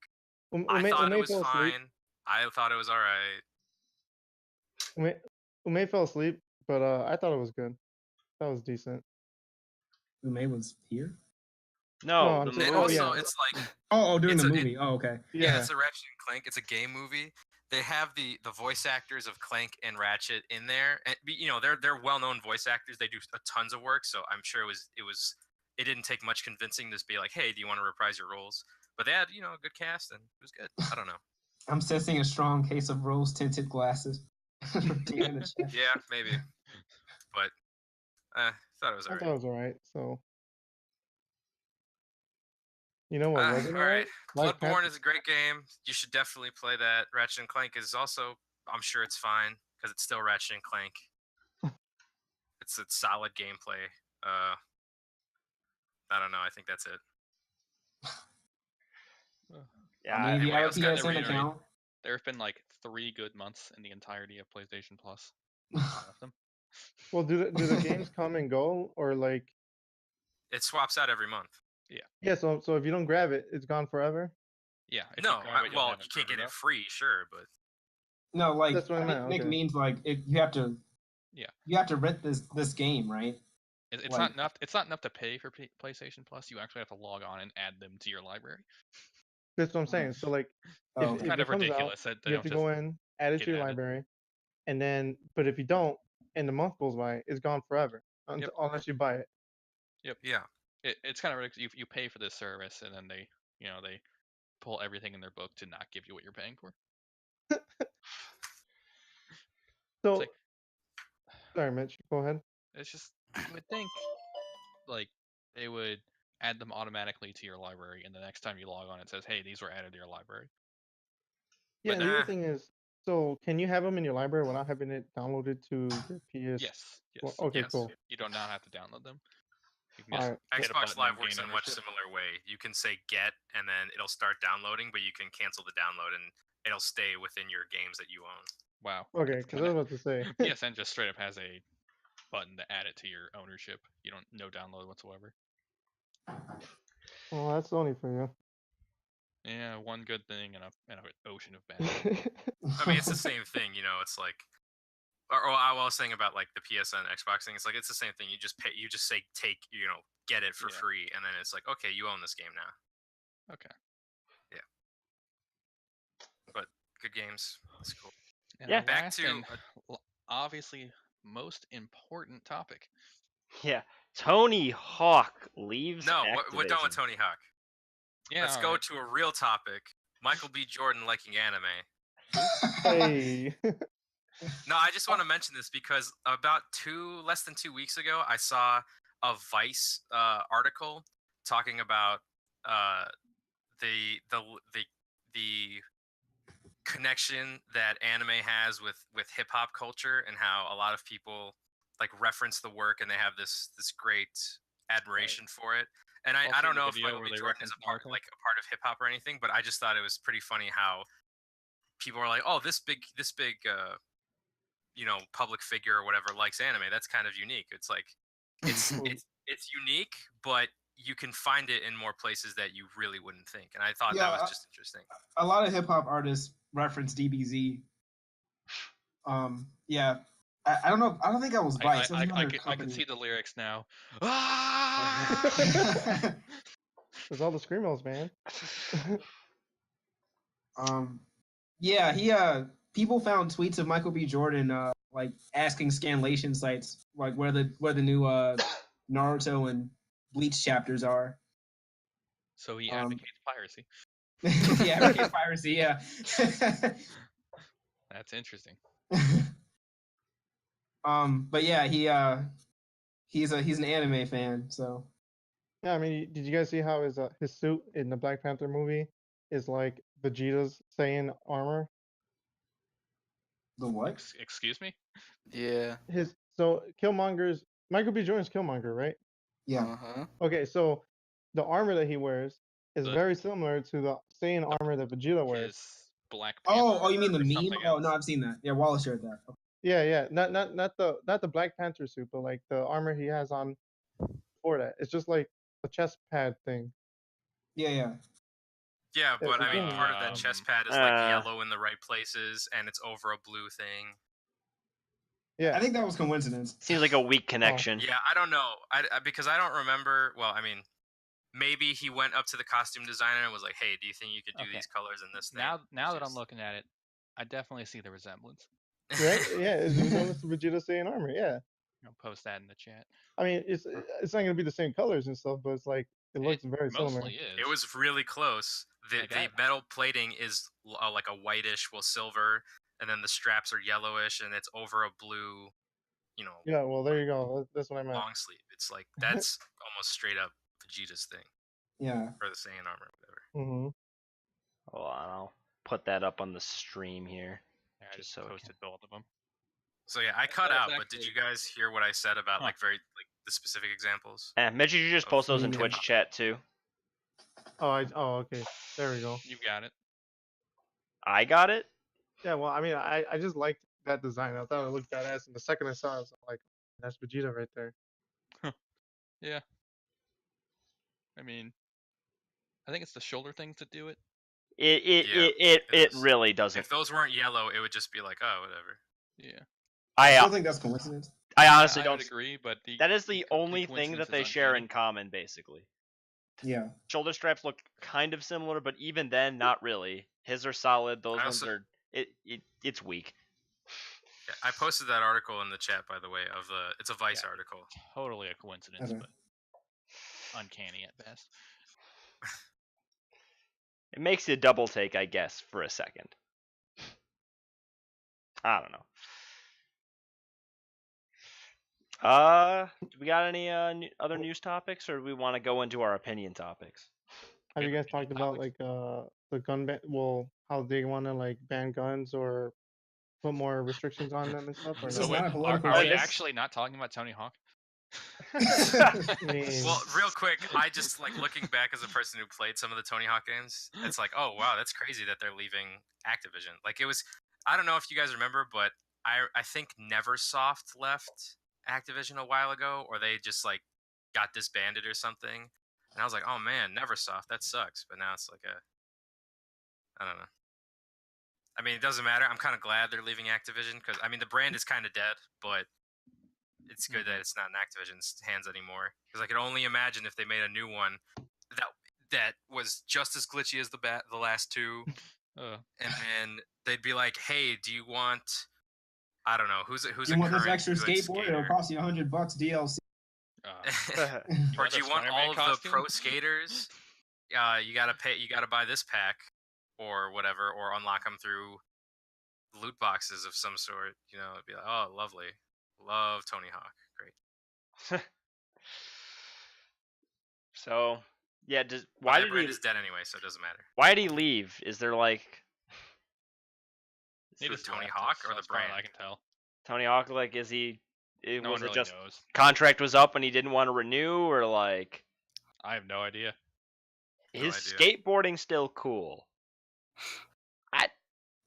I thought it was fine. I thought it was all right. Ume fell asleep, but I thought it was good. That was decent. Ume was here? No, and also it's like during the movie. Okay. Yeah, it's a Ratchet and Clank. It's a game movie. They have the voice actors of Clank and Ratchet in there, and they're well-known voice actors. They do tons of work, so I'm sure it didn't take much convincing to be like, hey, do you want to reprise your roles? But they had a good cast, and it was good. I don't know. I'm sensing a strong case of rose-tinted glasses. Yeah, maybe. But thought it was alright. I thought it was alright. So you know what wasn't alright? Like Bloodborne is a great game. You should definitely play that. Ratchet and Clank is also, I'm sure it's fine because it's still Ratchet and Clank. It's solid gameplay. I don't know. I think that's it. Yeah, I mean, if you anyway, have a let's kinda PSN reiterate. account. There have been like 3 good months in the entirety of PlayStation Plus. Them. Well, do the games come and go, or like? It swaps out every month. Yeah. So if you don't grab it, it's gone forever. Yeah. If No, you grab it, you'll well, have you it can't get forever, it free, sure, but No, like That's what I I think meant, Nick okay. means like you have to. Yeah. You have to rent this game, right? It's Like- not enough. It's not enough to pay for PlayStation Plus. You actually have to log on and add them to your library. That's what I'm saying. So like, Oh, It's if kind it of comes out, ridiculous that they you have don't to just. go in, add it get to your added. library, and then, but if you don't, and the month goes by, it's gone forever Yep. unless you buy it. Yep. yeah. It's kind of ridiculous. You pay for this service and then they pull everything in their book to not give you what you're paying for. So, like- sorry, Mitch, go ahead. It's just you would think like they would add them automatically to your library, and the next time you log on, it says, "Hey, these were added to your library." Yeah, But and the nah. other thing is, so can you have them in your library without having it downloaded to your PS? Yes. Well, Yes. okay, Yes. cool. You do not have to download them. You can All just right. hit a Xbox button Live and works gain in a much ownership. similar way. You can say get, and then it'll start downloading, but you can cancel the download, and it'll stay within your games that you own. Wow. Okay, because I was about to say. PSN just straight up has a button to add it to your ownership. You don't no download whatsoever. Well, that's Sony for you. Yeah, one good thing and an ocean of bad. I mean, it's the same thing, It's like, or I was saying about like the PSN Xbox thing. It's like it's the same thing. You just pay. You just say take. Get it for free, and then it's like, okay, you own this game now. Okay. Yeah. But good games. That's cool. And Yeah. our Back last to and obviously most important topic. Yeah, Tony Hawk leaves. no, we're done with Activision. Tony Hawk. Yeah. Let's go to a real topic. Michael B. Jordan liking anime. Hey. No, I just want to mention this because about less than 2 weeks ago, I saw a Vice article talking about the connection that anime has with hip hop culture, and how a lot of people like reference the work and they have this great admiration for it. And I don't know if Michael B. Jordan is a part of hip hop or anything, but I just thought it was pretty funny how people are like, oh, this big public figure or whatever likes anime. That's kind of unique. It's like it's unique, but you can find it in more places that you really wouldn't think. And I thought that was just interesting. A lot of hip hop artists reference DBZ. Yeah. I don't know. I don't think I was Vice. I can see the lyrics now. There's all the screamos, man. Yeah, he people found tweets of Michael B. Jordan like asking scanlation sites like where the new Naruto and Bleach chapters are. So he advocates piracy. He advocates piracy, yeah. That's interesting. But yeah, he's an anime fan, so. Yeah, I mean, did you guys see how his suit in the Black Panther movie is like Vegeta's Saiyan armor? The what? Excuse me? Yeah. Michael B. Jordan's Killmonger, right? Yeah. Uh-huh. Okay, so the armor that he wears is very similar to the Saiyan armor that Vegeta wears. His Black Panther. Oh, you mean the meme? Oh no, I've seen that. Yeah, Wallace shared that. Okay. Yeah, not the Black Panther suit, but like the armor he has on before that. It's just like a chest pad thing. Yeah. Yeah, but I mean, part of that chest pad is like yellow in the right places, and it's over a blue thing. Yeah, I think that was coincidence. Seems like a weak connection. Yeah, I don't know. Because I don't remember. Well, I mean, maybe he went up to the costume designer and was like, "Hey, do you think you could do these colors in this thing?" Now that I'm looking at it, I definitely see the resemblance. Right? Yeah, it's resemblance to Vegeta Saiyan armor. Yeah. I'll post that in the chat. I mean, it's not gonna be the same colors and stuff, but it's like it looks very similar. Mostly is. It was really close. The metal plating is like a whitish, silver, and then the straps are yellowish, and it's over a blue, Yeah, well, there you go. That's what I meant. long sleeve. It's like that's almost straight up Vegeta's thing. Yeah. Or the Saiyan armor, whatever. Mm-hmm. Hold on, I'll put that up on the stream here. Yeah, I just posted both of them. So yeah, I cut out. But did you guys hear what I said about the specific examples? Mitch, you just post those in Twitch chat too. Oh, okay. There we go. You've got it. I got it. Yeah, well, I mean, I just liked that design. I thought it looked badass, and the second I saw it, I was like, that's Vegeta right there. Yeah. I mean, I think it's the shoulder things that do it. It really doesn't. If those weren't yellow, it would just be like, oh, whatever. Yeah. I still think that's coincidence. I honestly I don't would agree, but that is the only thing coincidence that is they share uncanny. in common, basically. Yeah. Shoulder straps look kind of similar, but even then, not really. His are solid. Those ones are. It's weak. Yeah, I posted that article in the chat, by the way. It's a Vice article. Totally a coincidence, Okay. but uncanny at best. It makes you double take, I guess, for a second. I don't know. Do we got any other news topics, or do we want to go into our opinion topics? Have you guys talked about like the gun ban? Well, how they want to like ban guns or put more restrictions on them and stuff? Or This no? is not a political Are we space. actually not talking about Tony Hawk? Well, real quick, I just like looking back as a person who played some of the Tony Hawk games. It's like, oh wow, that's crazy that they're leaving Activision. Like it was, I don't know if you guys remember, but I think Neversoft left Activision a while ago, or they just like got disbanded or something. And I was like, oh man, Neversoft, that sucks. But now it's like I don't know. I mean, it doesn't matter. I'm kind of glad they're leaving Activision because I mean the brand is kind of dead, but it's good that it's not in Activision's hands anymore. Because I could only imagine if they made a new one that was just as glitchy as the last two, and then they'd be like, "Hey, do you want? I don't know who's You a want this current extra good skateboard? skater? It'll cost you $100 DLC. Or do you want all of the pro skaters? You gotta pay. You gotta buy this pack, or whatever, or unlock them through loot boxes of some sort. You know, it'd be like, oh, lovely. Love Tony Hawk. Great. So, yeah. Why that brand is dead anyway, so it doesn't matter. Why did he leave? Is there like through Tony Hawk or the brand? I can tell. Tony Hawk, like, is he? No was one it really just knows. contract was up and he didn't want to renew, or like? I have no idea. His skateboarding's still cool.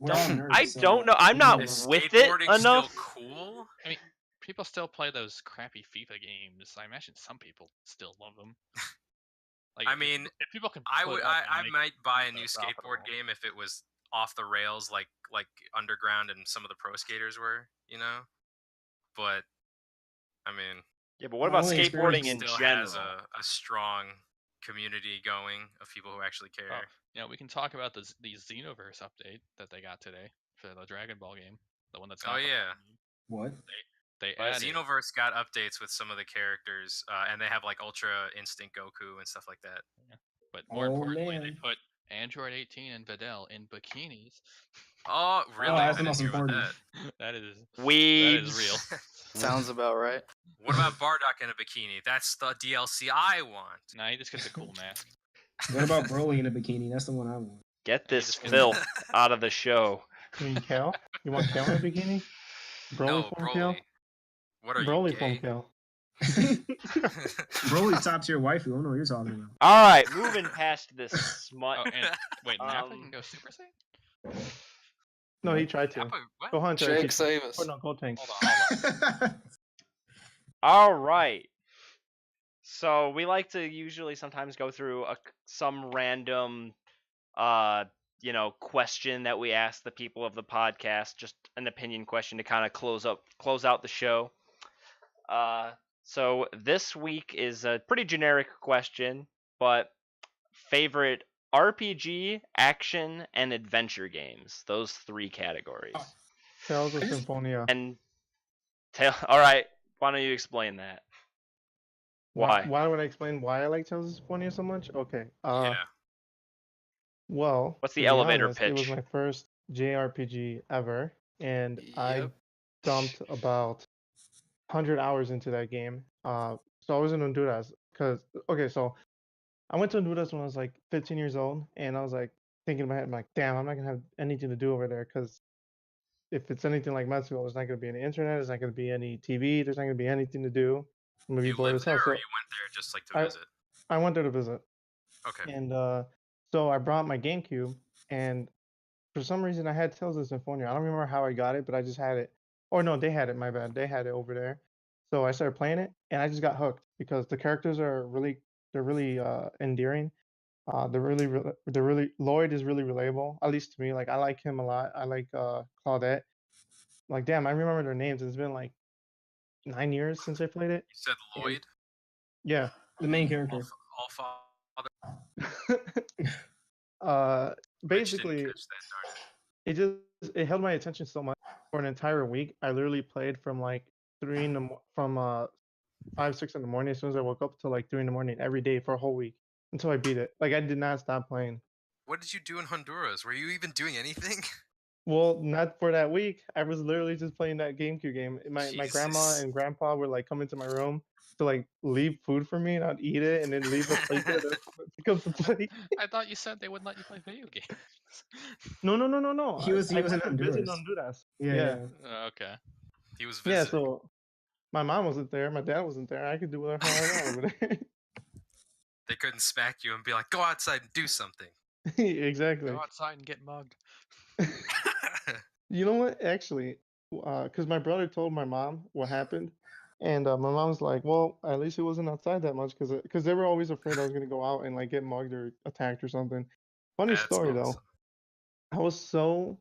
We're all nerds, I so don't know. I'm not Is with it skateboarding enough. Still cool. I mean, people still play those crappy FIFA games. I imagine some people still love them. Like, I mean, if people can, I might buy a new skateboard game if it was off the rails, like Underground and some of the pro skaters were, you know. But I mean, yeah. But what about skateboarding in still general? has a strong community going of people who actually care. Oh, yeah, we can talk about the Xenoverse update that they got today for the Dragon Ball game, the one that's. Oh yeah. What? They added. Xenoverse got updates with some of the characters, and they have like Ultra Instinct Goku and stuff like that. Yeah. But more importantly, they put Android 18 and Videl in bikinis. Oh, really? That's the most important. That is real. Sounds about right. What about Bardock in a bikini? That's the DLC I want. Nah, he just gets a cool mask. What about Broly in a bikini? That's the one I want. Get this filth out of the show. You mean Kel? You want Kel in a bikini? No, Broly. What are Broly you, from gay? Kel. Broly's top tier waifu. I don't know what you're talking about. All right, moving past this smut. Oh, and wait, Nappa can go Super Saiyan? No, he tried to. What? Go Hunter. Jake, save us. Oh no, go Tank. Hold on. All right. So we like to usually sometimes go through some random, question that we ask the people of the podcast, just an opinion question to kind of close out the show. So this week is a pretty generic question, but favorite RPG, action, and adventure games. Those three categories. Tales of Symphonia. And all right, why don't you explain that? Why? Why would I explain why I like Tales of Symphonia so much? Okay. Yeah. Well, what's the to be elevator honest, pitch? It was my first JRPG ever, and I dumped about 100 hours into that game. So I was in Honduras so I went to Honduras when I was like 15 years old, and I was like thinking in my head, I'm like, damn, I'm not gonna have anything to do over there because if it's anything like Mexico, there's not gonna be any internet, there's not gonna be any TV, there's not gonna be anything to do. I'm gonna be bored as hell. Or So you went there just like to visit? I went there to visit. Okay. And so I brought my GameCube, and for some reason I had Tales of Symphonia. I don't remember how I got it, but I just had it. Or no, they had it. My bad. They had it over there. So I started playing it, and I just got hooked because the characters are really endearing. They're really Lloyd is really relatable, at least to me. Like I like him a lot. I like Claudette. Like damn, I remember their names. It's been like 9 years since I played it. You said Lloyd? Yeah. The main character. All father. Rich didn't Basically, catch that, darn it. it held my attention so much for an entire week. I literally played from like 5, 6 in the morning as soon as I woke up to like 3 in the morning every day for a whole week until I beat it. Like I did not stop playing. What did you do in Honduras? Were you even doing anything? Well, not for that week. I was literally just playing that GameCube game. My grandma Jesus. and grandpa would like come into my room to like leave food for me, and I'd eat it, and then leave the plate there to pick up the plate. I thought you said they wouldn't let you play video games. No. He was I in went to visit Honduras. Honduras. Yeah. Okay. He was Yeah, visiting. so my mom wasn't there, my dad wasn't there. I could do whatever I want over there. They couldn't smack you and be like, go outside and do something. Exactly. Go outside and get mugged. You know what? Actually, because my brother told my mom what happened, and my mom was like, "Well, at least he wasn't outside that much, because they were always afraid I was gonna go out and like get mugged or attacked or something." Funny That's story awesome. though, I was so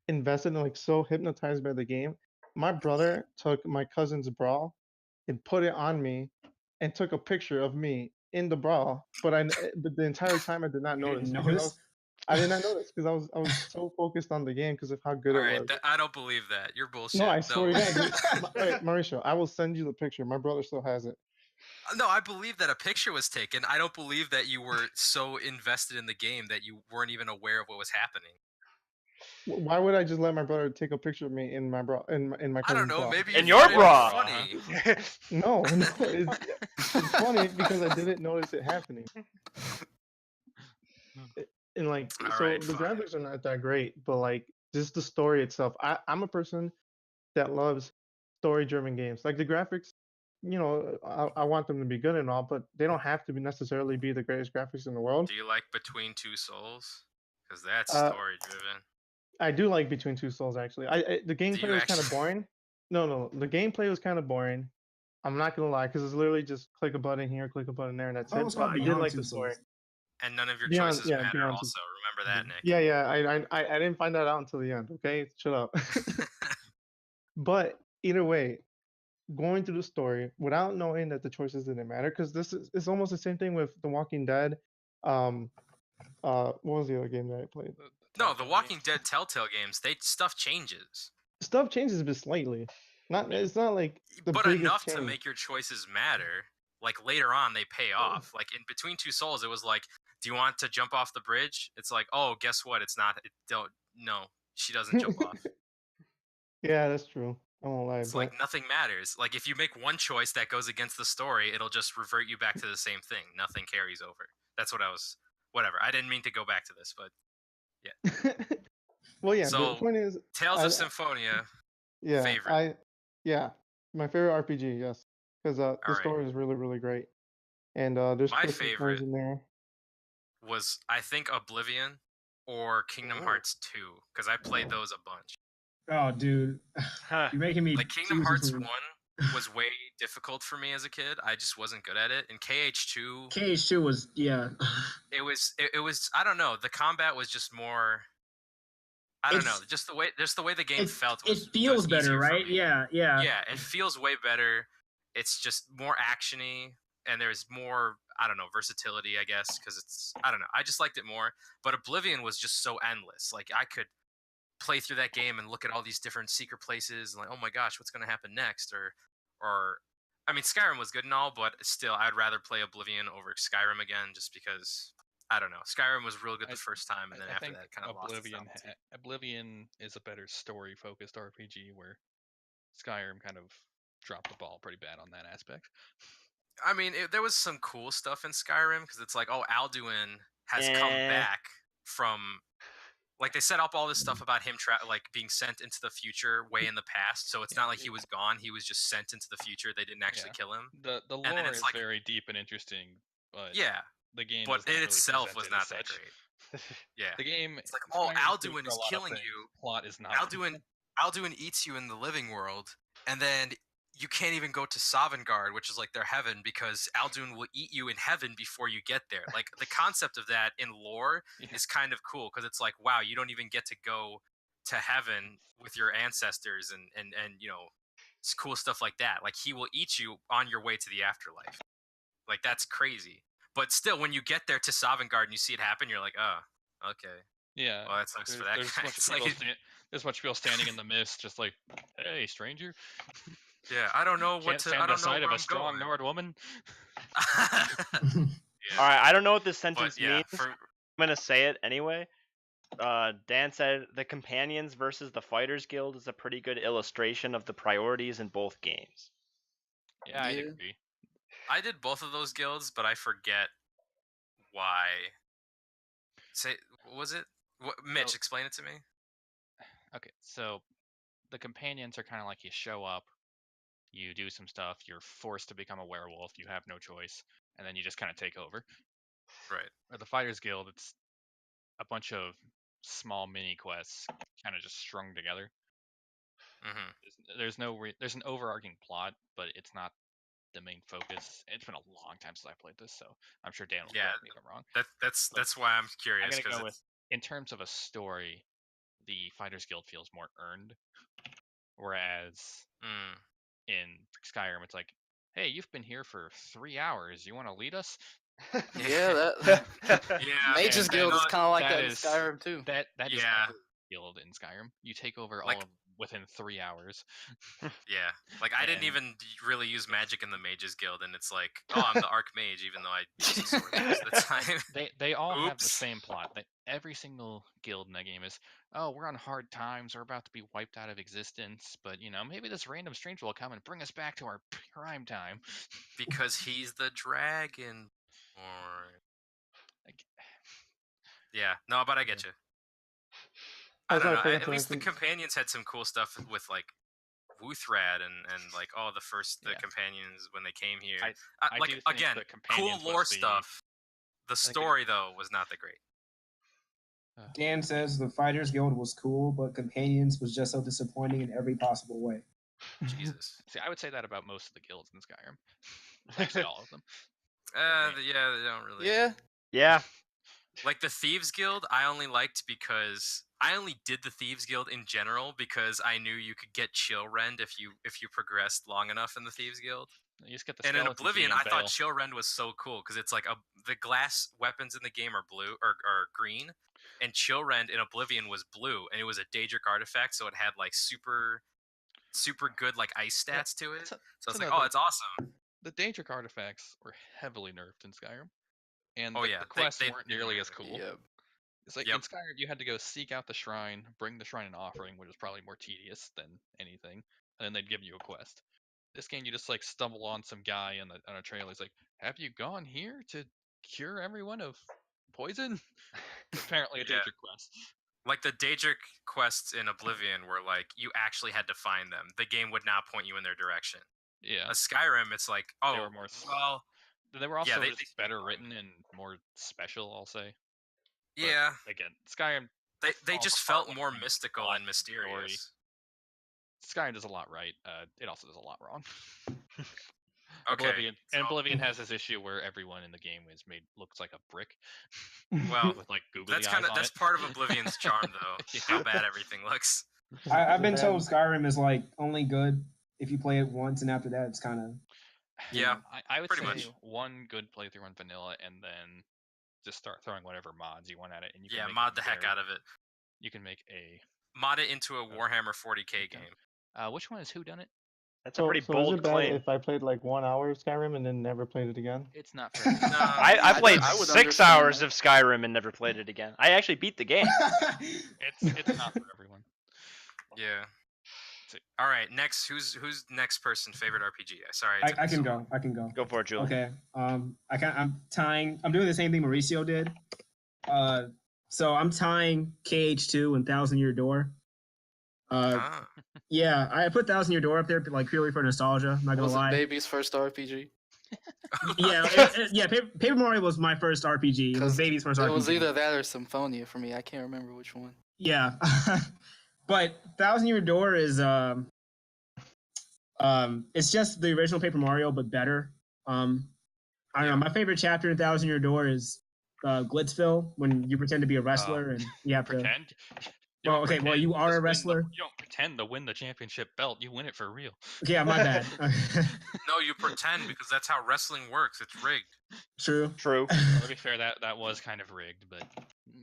invested and like so hypnotized by the game. My brother took my cousin's bra and put it on me, and took a picture of me in the bra. But the entire time I did not You didn't notice because notice? I did not notice because I was so focused on the game because of how good All it right, was. I don't believe that. You're bullshit. No, I swear to God, dude. No. Wait, Mauricio, I will send you the picture. My brother still has it. No, I believe that a picture was taken. I don't believe that you were so invested in the game that you weren't even aware of what was happening. Why would I just let my brother take a picture of me in my bra in my I don't cousin's know. bra? Maybe In you your thought it bra. was funny. No, it's funny because I didn't notice it happening. And like, All so right, the fine. graphics are not that great, but like just the story itself. I'm a person that loves story-driven games. Like the graphics, I want them to be good and all, but they don't have to be necessarily be the greatest graphics in the world. Do you like Between Two Souls? Because that's Uh, story-driven. I do like Between Two Souls actually. The gameplay was kind of boring. No, the gameplay was kind of boring. I'm not gonna lie, because it's literally just click a button here, click a button there, and that's I it. almost But got I did Beyond like Two the story. Souls. And none of your Beyond, choices yeah, matter Beyond. also. Remember that, Nick. Yeah. I didn't find that out until the end. Okay, shut up. But either way, going through the story without knowing that the choices didn't matter, because it's almost the same thing with The Walking Dead. What was the other game that I played? No, the Walking Dead Telltale games, stuff changes. Stuff changes but slightly. It's not like the But biggest enough change. to make your choices matter. Like later on, they pay off. Like in Between Two Souls, it was like, do you want to jump off the bridge? It's like, oh, guess what? It's not. No, she doesn't jump off. Yeah, that's true. I won't lie. It's like nothing matters. Like if you make one choice that goes against the story, it'll just revert you back to the same thing. Nothing carries over. That's what I was. Whatever. I didn't mean to go back to this, but yeah. Well, yeah. So, the point is, Tales of Symphonia. yeah, favorite. My favorite RPG. Yes, because the right. story is really, really great, and there's My twists and turns favorite in there. was, I think, Oblivion or Kingdom Hearts 2, because I played those a bunch. Oh, dude, Huh. you're making me. Like Kingdom Hearts 1 was way difficult for me as a kid. I just wasn't good at it. And KH2. KH2 was It was. I don't know. The combat was just more. I don't know. Just the way the game felt. It feels better, right? Yeah. Yeah, it feels way better. It's just more actiony, and there's more, I don't know, versatility, I guess, because it's, I don't know. I just liked it more. But Oblivion was just so endless. Like I could play through that game and look at all these different secret places and like, oh my gosh, what's going to happen next? Or I mean, Skyrim was good and all, but still I'd rather play Oblivion over Skyrim again, just because, I don't know, Skyrim was real good the first time, and then after that kind of Oblivion is a better story focused RPG, where Skyrim kind of dropped the ball pretty bad on that aspect. I mean, there was some cool stuff in Skyrim, because it's like, oh, Alduin has come back from, like, they set up all this stuff about him like being sent into the future way in the past, so it's not like he was gone, he was just sent into the future. They didn't actually kill him. The lore is like, very deep and interesting, but yeah, the game, but does not it really itself was present it not as that such. great. Yeah. The game, It's like, oh, Skyrim's good Alduin for a is lot of killing things. you. Plot is not. Alduin eats you in the living world, and then you can't even go to Sovngarde, which is like their heaven, because Alduin will eat you in heaven before you get there. Like the concept of that in lore is kind of cool, because it's like, wow, you don't even get to go to heaven with your ancestors and you know, it's cool stuff like that. Like he will eat you on your way to the afterlife. Like that's crazy. But still, when you get there to Sovngarde and you see it happen, you're like, oh, okay. Yeah. Well, that sucks for that There's guy. there's a bunch of people standing in the mist, just like, hey, stranger. Yeah, I don't know what Can't to. stand I the don't know sight where of a I'm strong going. Nord woman. Yeah. All right, I don't know what this sentence But yeah, means. I'm gonna say it anyway. Dan said the Companions versus the Fighters Guild is a pretty good illustration of the priorities in both games. Yeah, I agree. I did both of those guilds, but I forget why. Say, what was it? Mitch, explain it to me. Okay, so the Companions are kind of like you show up, you do some stuff, you're forced to become a werewolf, you have no choice, and then you just kind of take over. Right. Or the Fighters Guild, it's a bunch of small mini quests kind of just strung together. Mm-hmm. There's an overarching plot, but it's not the main focus. It's been a long time since I played this, so I'm sure Dan will correct me if I'm wrong. That's why I'm curious. I'm gonna go with, in terms of a story, the Fighters Guild feels more earned, whereas in Skyrim it's like, hey, you've been here for 3 hours, you want to lead us? Yeah, Mage's Guild is kind of like that in Skyrim too. That is every guild in Skyrim. You take over all of within 3 hours. Yeah, like I didn't even really use magic in the Mages Guild, and it's like, oh, I'm the Archmage, even though I use the sword most of the time. They all have the same plot. That every single guild in that game is, oh, we're on hard times, we're about to be wiped out of existence, but you know, maybe this random stranger will come and bring us back to our prime time. Because he's the dragon. Yeah, no, but I get you. I don't know. At least the Companions had some cool stuff with like Wuthrad and like the Companions when they came here. Like again, cool lore stuff. The story though was not that great. Dan says the Fighters Guild was cool, but Companions was just so disappointing in every possible way. Jesus. See, I would say that about most of the guilds in Skyrim. Actually, all of them. Yeah, they don't really. Yeah. Like the Thieves Guild, I only liked because I only did the Thieves Guild in general because I knew you could get chill rend if you progressed long enough in the Thieves Guild. You just get the and in Oblivion, I thought chill rend was so cool because it's like the glass weapons in the game are blue or green, and chill rend in Oblivion was blue, and it was a Daedric artifact, so it had like super good like ice stats to it. So it's like, it's awesome. The Daedric artifacts were heavily nerfed in Skyrim. And the quests weren't nearly as cool. Yep. It's like in Skyrim, you had to go seek out the shrine, bring the shrine an offering, which is probably more tedious than anything, and then they'd give you a quest. This game, you just like stumble on some guy on a trail. He's like, "Have you gone here to cure everyone of poison?" Apparently, a Daedric quest. Like the Daedric quests in Oblivion were like you actually had to find them. The game would not point you in their direction. Yeah. A Skyrim, it's like, they were more they were also just better written and more special, I'll say. Yeah. But again, Skyrim. They just felt more mystical and mysterious. Skyrim does a lot right. It also does a lot wrong. Okay. Oblivion has this issue where everyone in the game looks like a brick. Well, with like googly eyes that's part of Oblivion's charm, though. How bad everything looks. I've been told Skyrim is like only good if you play it once, and after that, it's kind of. Yeah, I would say much. one good playthrough on vanilla, and then just start throwing whatever mods you want at it, and you can mod the heck out of it. You can make a mod it into a Warhammer 40k game. Which one is Whodunit? That's a pretty bold claim. If I played like 1 hour of Skyrim and then never played it again? It's not for everyone. No, I played 6 hours of Skyrim and never played it again. I actually beat the game. It's not for everyone. Yeah. All right, next, who's next person favorite RPG? Sorry, I can go. I can go. Go for it, Julian. Okay. I'm tying. I'm doing the same thing Mauricio did. So I'm tying KH2 and Thousand Year Door. Yeah, I put Thousand Year Door up there like purely for nostalgia. I'm not gonna lie. Baby's first RPG. Paper Mario was my first RPG. It was Baby's first RPG. It was either that or Symphonia for me. I can't remember which one. Yeah, but Thousand Year Door is it's just the original Paper Mario but better. I don't know. My favorite chapter in Thousand Year Door is Glitzville, when you pretend to be a wrestler and you have pretend. to. Well, okay. Well, you are a wrestler. You don't pretend to win the championship belt. You win it for real. Yeah, my bad. No, you pretend because that's how wrestling works. It's rigged. True. True. Well, to be fair, that was kind of rigged, but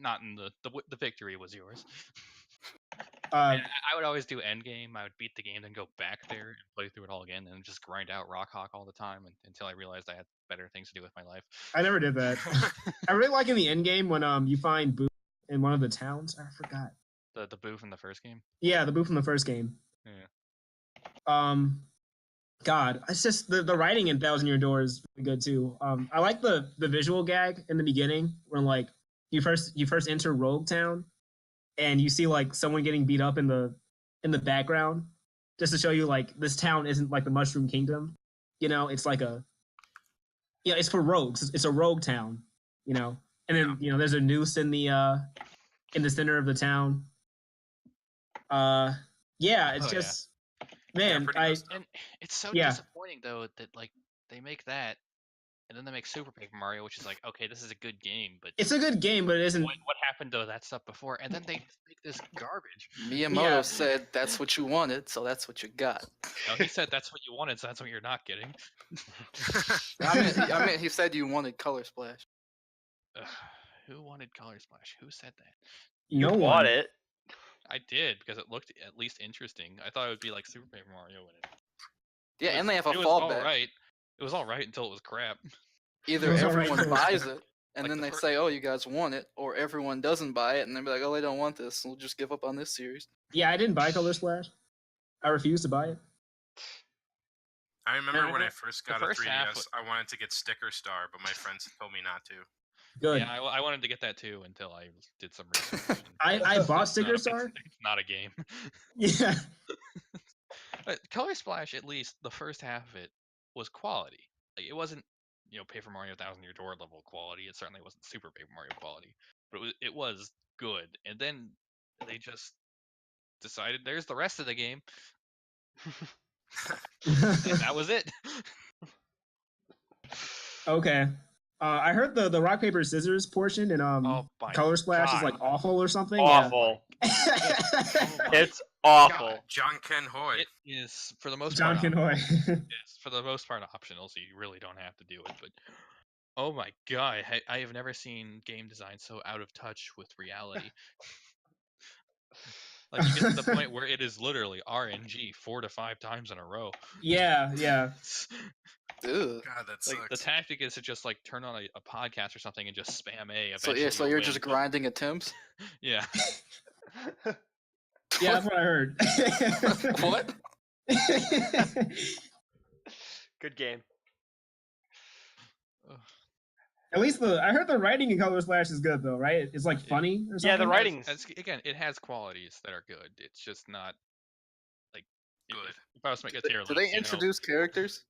not in the victory was yours. I would always do endgame. I would beat the game, then go back there and play through it all again, and just grind out Rock Hawk all the time until I realized I had better things to do with my life. I never did that. I really like in the endgame when you find Boo in one of the towns. I forgot. The Boo from the first game? Yeah, the Boo from the first game. Yeah. God, it's just the writing in Thousand Year Door is really good too. I like the visual gag in the beginning when like you first enter Rogue Town and you see like someone getting beat up in the background, just to show you like this town isn't like the Mushroom Kingdom. You know, it's like it's for rogues. It's a rogue town, you know. And then, you know, there's a noose in the center of the town. It's just man, and it's so disappointing though that like they make that and then they make Super Paper Mario, which is like, okay, this is a good game, but it's a good game, but it isn't. What happened to that stuff before? And then they just make this garbage. Miyamoto said that's what you wanted, so that's what you got. No, he said that's what you wanted, so that's what you're not getting. I mean, he said you wanted Color Splash. Who wanted Color Splash? Who said that? You bought it. I did, because it looked at least interesting. I thought it would be like Super Paper Mario in it. Yeah, and they have a fallback. It was all right until it was crap. Either everyone buys it, and then they say, "Oh, you guys want it," or everyone doesn't buy it, and they'll be like, "Oh, they don't want this. So we'll just give up on this series." Yeah, I didn't buy Color Splash. I refused to buy it. I remember when I first got a 3DS, I wanted to get Sticker Star, but my friends told me not to. Good. Yeah, I wanted to get that too until I did some research. I bought Sticker Star. It's not a game. Yeah. Color Splash, at least the first half of it was quality. Like it wasn't, you know, Paper Mario Thousand Year Door level quality. It certainly wasn't Super Paper Mario quality, but it was good. And then they just decided there's the rest of the game, and that was it. Okay. I heard the rock paper scissors portion in Color Splash is like awful or something. Awful. Yeah. It's awful. John Ken Hoy. It is for the most John part. Ken Hoy. It's for the most part optional, so you really don't have to do it. But oh my god, I have never seen game design so out of touch with reality. Like you get to the point where it is literally RNG 4 to 5 times in a row. Yeah. Ugh. God, that Like sucks. the tactic is to just like turn on a podcast or something and just spam A. So you're just grinding attempts. Yeah. Yeah, that's what I heard. What? Good game. At least I heard the writing in Color Splash is good though, right? It's like funny or something. Yeah, the writing. Again, it has qualities that are good. It's just not like Good. If I was to make a tier list, Do they introduce characters?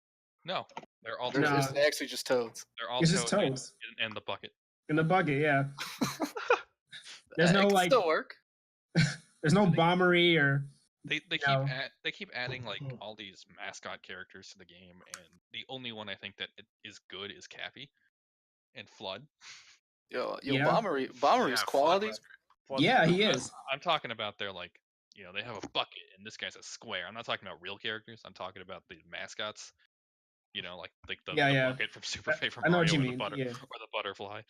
No, they're all They're toads. just actually just toads. They're all It's just toads. in the bucket. In the bucket, yeah. There's no like. Still work. There's no bombery or. They keep adding like all these mascot characters to the game, and the only one I think that is good is Cappy and Flood. Yo, Yeah. Bombery's quality. Yeah, he is. I'm talking about their like, you know, they have a bucket and this guy's a square. I'm not talking about real characters. I'm talking about the mascots. You know, like the bucket from Super Paper Mario, I know what you or mean. or Yeah. the butterfly,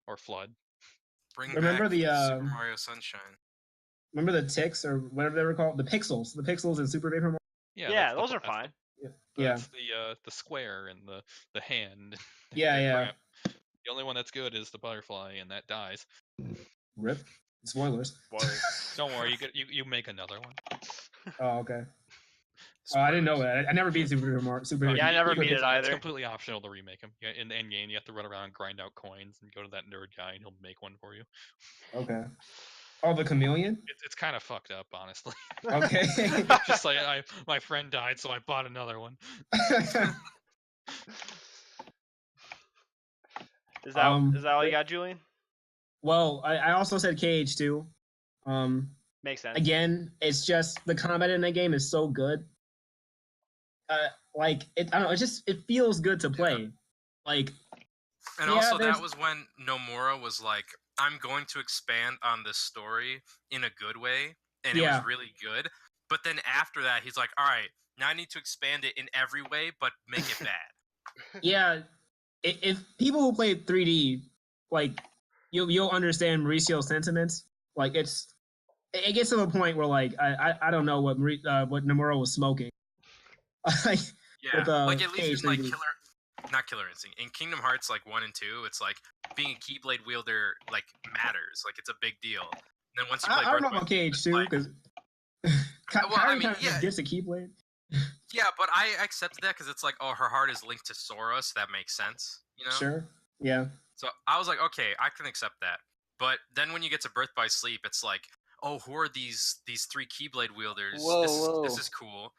or Flood. Remember back the Super Mario Sunshine. Remember the ticks or whatever they were called? The pixels in Super Paper Mario. Yeah, those are fine. Yeah. That's the square and the hand. Yeah. The only one that's good is the butterfly, and that dies. Rip. Spoilers. Don't worry, you make another one. Oh, okay. Oh, I didn't know that. I never beat Super Mario. Yeah, I never beat it It's either. completely optional to remake them. Yeah, in the end game, you have to run around and grind out coins and go to that nerd guy, and he'll make one for you. Okay. Oh, the chameleon. It's kind of fucked up, honestly. Okay. Just like my friend died, so I bought another one. Is that all you got, Julian? Well, I also said KH too. Makes sense. Again, it's just the combat in that game is so good. Like I don't know, it feels good to play. Like, and also that was when Nomura was like, I'm going to expand on this story in a good way, and it was really good. But then after that, he's like, all right, now I need to expand it in every way, but make it bad. Yeah, if people who play 3D, like, you'll understand Mauricio's sentiments. Like, it gets to the point where, like, I don't know what Nomura was smoking. Yeah, like at least in like not Killer Instinct. In Kingdom Hearts like 1 and 2, it's like being a Keyblade wielder like matters. Like it's a big deal. And then once you play I don't know about KH2 because well, I mean, just gets a Keyblade. Yeah, but I accepted that because it's like, oh, her heart is linked to Sora, so that makes sense, you know? Sure. Yeah. So I was like, okay, I can accept that. But then when you get to Birth by Sleep, it's like, oh, who are these 3 Keyblade wielders? Whoa. This is cool.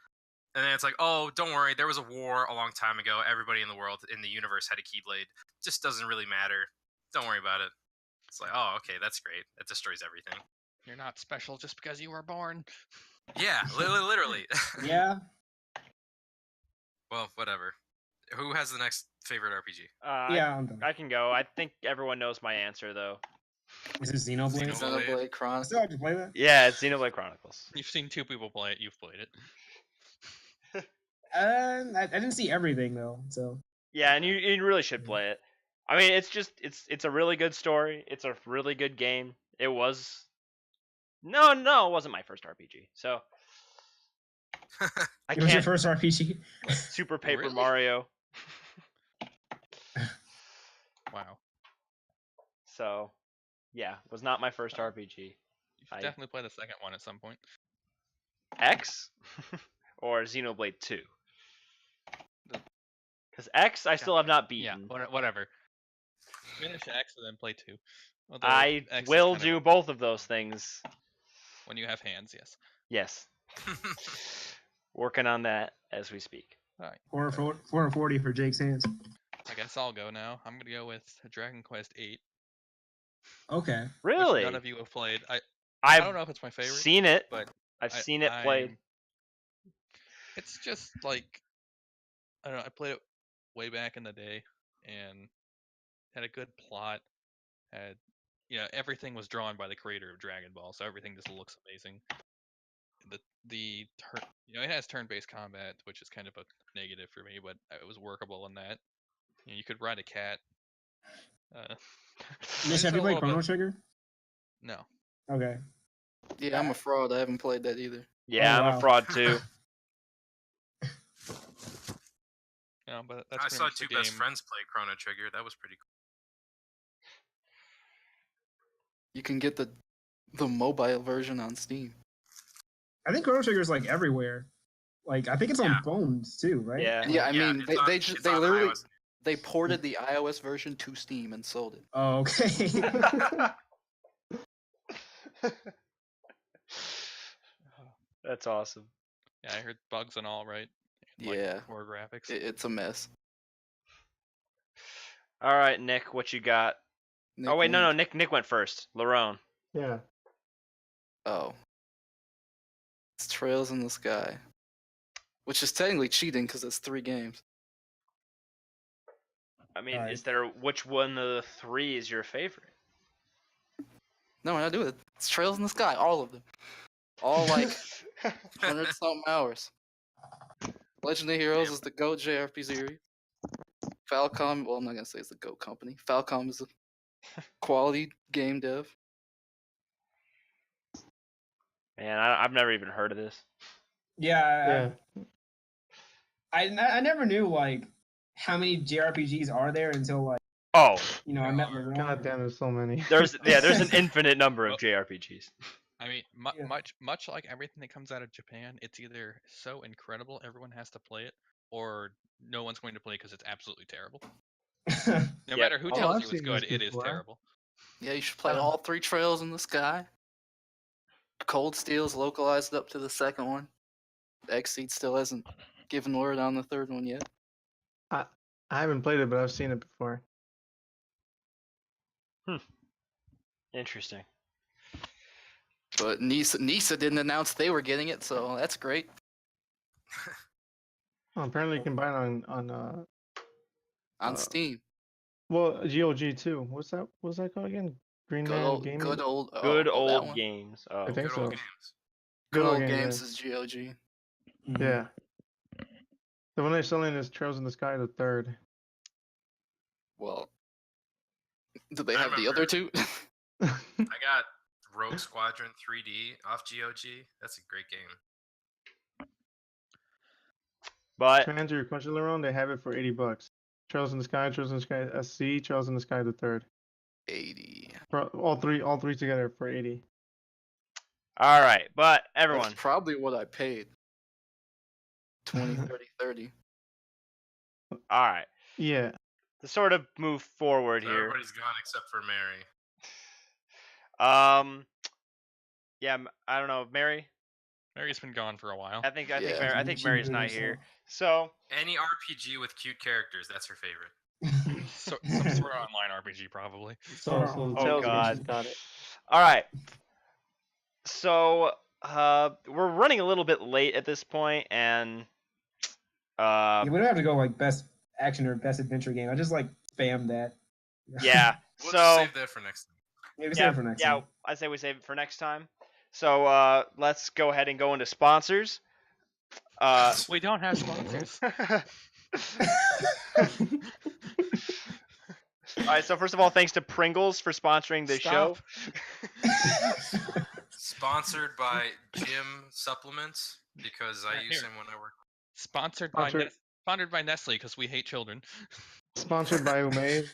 And then it's like, oh, don't worry, there was a war a long time ago. Everybody in the world, in the universe, had a Keyblade. Just doesn't really matter. Don't worry about it. It's like, oh, okay, that's great. That destroys everything. You're not special just because you were born. Yeah, literally. Yeah. Well, whatever. Who has the next favorite RPG? Yeah, I'm done. I can go. I think everyone knows my answer, though. Is it Xenoblade? Xenoblade Chronicles. Still have to play that? Yeah, it's Xenoblade Chronicles. You've seen 2 people play it. You've played it. I didn't see everything though, so. Yeah, and you really should play it. I mean, it's a really good story. It's a really good game. It was. No, it wasn't my first RPG. So. It was your first RPG? Super Paper Really? Mario. Wow. So, yeah, was not my first RPG. You should definitely play the second one at some point. X or Xenoblade 2. Because X, I still have not beaten. Yeah, whatever. Finish X and then play 2. Although I X will do both of those things. When you have hands, yes. Yes. Working on that as we speak. All right. 440 for Jake's hands. I guess I'll go now. I'm gonna go with Dragon Quest VIII. Okay. Really? Which none of you have played. I don't know if it's my favorite. Seen it, but I've seen it played. It's just like, I don't know. I played it way back in the day and had a good plot. Had everything was drawn by the creator of Dragon Ball, so everything just looks amazing. It has turn-based combat, which is kind of a negative for me, but it was workable in that. You could ride a cat. Have you played Chrono Trigger? No. Okay. Yeah, I'm a fraud. I haven't played that either. Yeah, I'm a fraud too. But that's I saw 2 best friends play Chrono Trigger. That was pretty cool. You can get the mobile version on Steam. I think Chrono Trigger is like everywhere. Like I think it's on phones too, right? Yeah. Yeah, I mean they literally iOS. they ported the iOS version to Steam and sold it. Oh, okay. That's awesome. Yeah, I heard bugs and all, right? And, Yeah. Poor graphics. It's a mess. All right, Nick, what you got? Nick Wait, no, Wink. Nick went first. Larone. Yeah. Oh. It's Trails in the Sky. Which is technically cheating because it's 3 games. I mean, which one of the 3 is your favorite? No, we're not doing it. It's Trails in the Sky, all of them. All like 100-something hours. Legend of Heroes is the GOAT JRPG series. Falcom, well, I'm not going to say it's the GOAT company. Falcom is a quality game dev. Man, I've never even heard of this. Yeah. I never knew like how many JRPGs are there until like I met Larone. God damn, there's so many. There's an infinite number of JRPGs. I mean, much like everything that comes out of Japan, it's either so incredible everyone has to play it, or no one's going to play because it's absolutely terrible. No matter who tells you it's good, it is terrible. Yeah, you should play all 3 Trails in the Sky. Cold Steel's localized up to the second one. Xseed still hasn't given word on the third one yet. I haven't played it, but I've seen it before. Interesting. But Nisa didn't announce they were getting it, so that's great. Oh, apparently you can buy it On Steam. well, GOG too. What's that called again? Green Man Gaming. Good old Good that old one? games. I Oh. think Good so. old games. Good old Games, games yeah. is GOG. Mhm. Yeah. The one they're selling is Trails in the Sky the third. Well, do they I have the other two? I got Rogue Squadron 3D off GOG. That's a great game. But To answer your question, Laron, they have it for $80. Trails in the Sky SC, Trails in the Sky the third. 80. For all three together for 80. all right, but everyone, That's probably what I paid. 20, 30, 30. all right. Yeah. To sort of move forward So here. everybody's gone except for Mary. Yeah, I don't know, Mary. Mary's been gone for a while. I think Yeah. Mary's She Mary's muted not herself. here. So Any RPG with cute characters, that's her favorite. So, some sort of online RPG, probably. So, Oh, Tails God. games got it. all right. So we're running a little bit late at this point, and yeah, we don't have to go like best action or best adventure game. I just like spam that. yeah. We'll So just save that for next time. Maybe save it for next yeah, time. I say we save it for next time. So let's go ahead and go into sponsors. We don't have sponsors. All right, so first of all, thanks to Pringles for sponsoring this show. Sponsored by Gym Supplements because I Yeah, use here. them when I work. Sponsored by Nestle because we hate children. Sponsored by Umaze,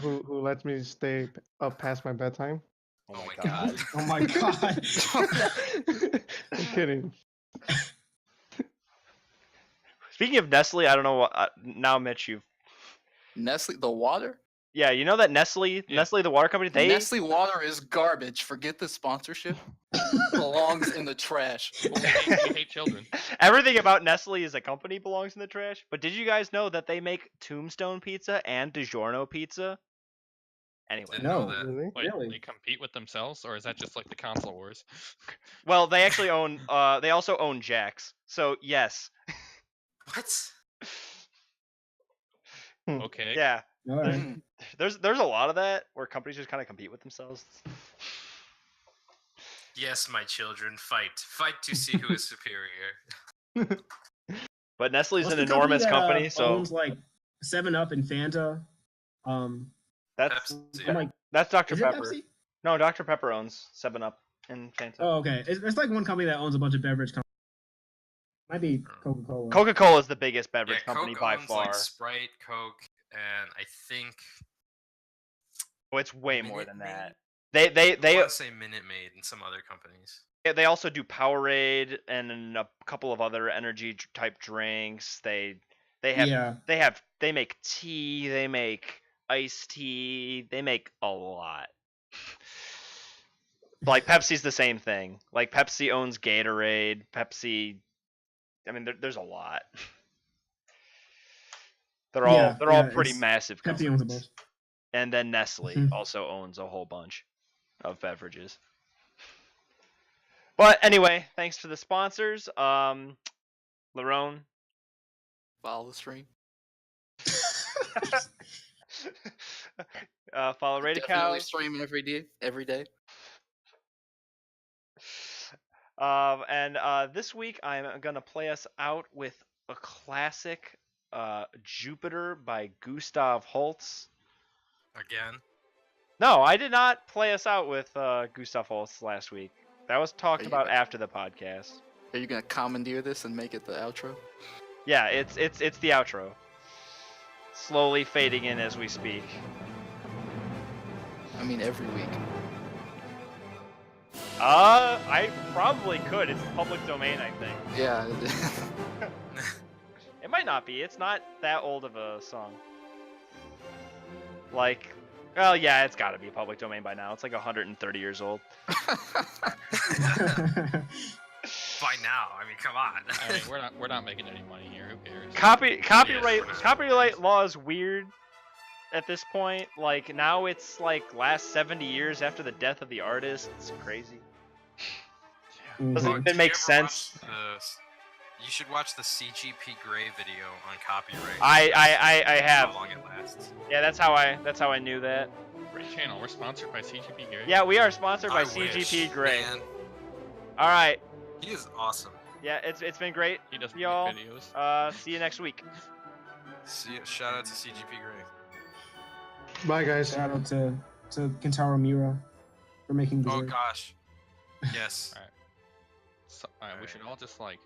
who lets me stay up past my bedtime. Oh my my god. Oh my god. I'm kidding. Speaking of Nestle, I don't know what now, Mitch. Nestle, the water? Yeah, you know that Nestle, the water company, Nestle water is garbage. Forget the sponsorship. Belongs in the trash. Well, we hate children. Everything about Nestle as a company belongs in the trash. But did you guys know that they make Tombstone pizza and DiGiorno pizza? Anyway. Didn't No. know that. Really? Wait, Really? they compete with themselves, or is that just like the console wars? Well, they actually own. They also own Jax. So yes. What? Okay. Yeah. All right. There's a lot of that where companies just kind of compete with themselves. Yes, my children, fight. Fight to see who is superior. But Nestle's What's an the enormous that, company, so owns like 7-Up and Fanta. that's Pepsi. I'm like, that's Dr. is it Pepper. Pepsi? No, Dr. Pepper owns 7-Up and Fanta. Oh, okay. It's like one company that owns a bunch of beverage companies. Might be Coca-Cola. Coca-Cola is the biggest beverage Yeah, company Coke by owns far. like Sprite, Coke, and I think Oh, it's way more Minute than Maid? that. I They want to say Minute Maid and some other companies. they also do Powerade and a couple of other energy type drinks. They make tea, they make iced tea, they make a lot. Like Pepsi's the same thing. Like Pepsi owns Gatorade, Pepsi. I mean, there's a lot. They're all pretty it's- massive Pepsi owns a companies. bunch. And then Nestle Mhm. also owns a whole bunch of beverages. But anyway, thanks to the sponsors. Larone. Follow the stream. Follow Rated Definitely Cows. stream every day. And this week I'm gonna play us out with a classic, Jupiter by Gustav Holst. Again. No, I did not play us out with Gustav Holst last week. That was talked Are you about gonna- after the podcast. Are you gonna commandeer this and make it the outro? Yeah, it's the outro. Slowly fading in as we speak. I mean, every week. I probably could. It's public domain, I think. Yeah. It might not be. It's not that old of a song. Like, Well, yeah, it's got to be public domain by now. It's like 130 years old. By now, I mean, come on. I mean, we're not making any money here. Who cares? Copyright law is weird at this point. Like now it's like last 70 years after the death of the artist. It's crazy. Doesn't even make sense. You should watch the CGP Grey video on copyright. I have. How long it lasts. Yeah, that's how I knew that. Great channel. We're sponsored by CGP Grey. Yeah, we are sponsored by I CGP wish, Grey. man. All right. He is awesome. Yeah, it's been great. He does y'all. make videos. See you next week. Shout out to CGP Grey. Bye, guys. Shout out to Kentaro Miura for making Oh Berserk. gosh. Yes. All right. So, we should all just like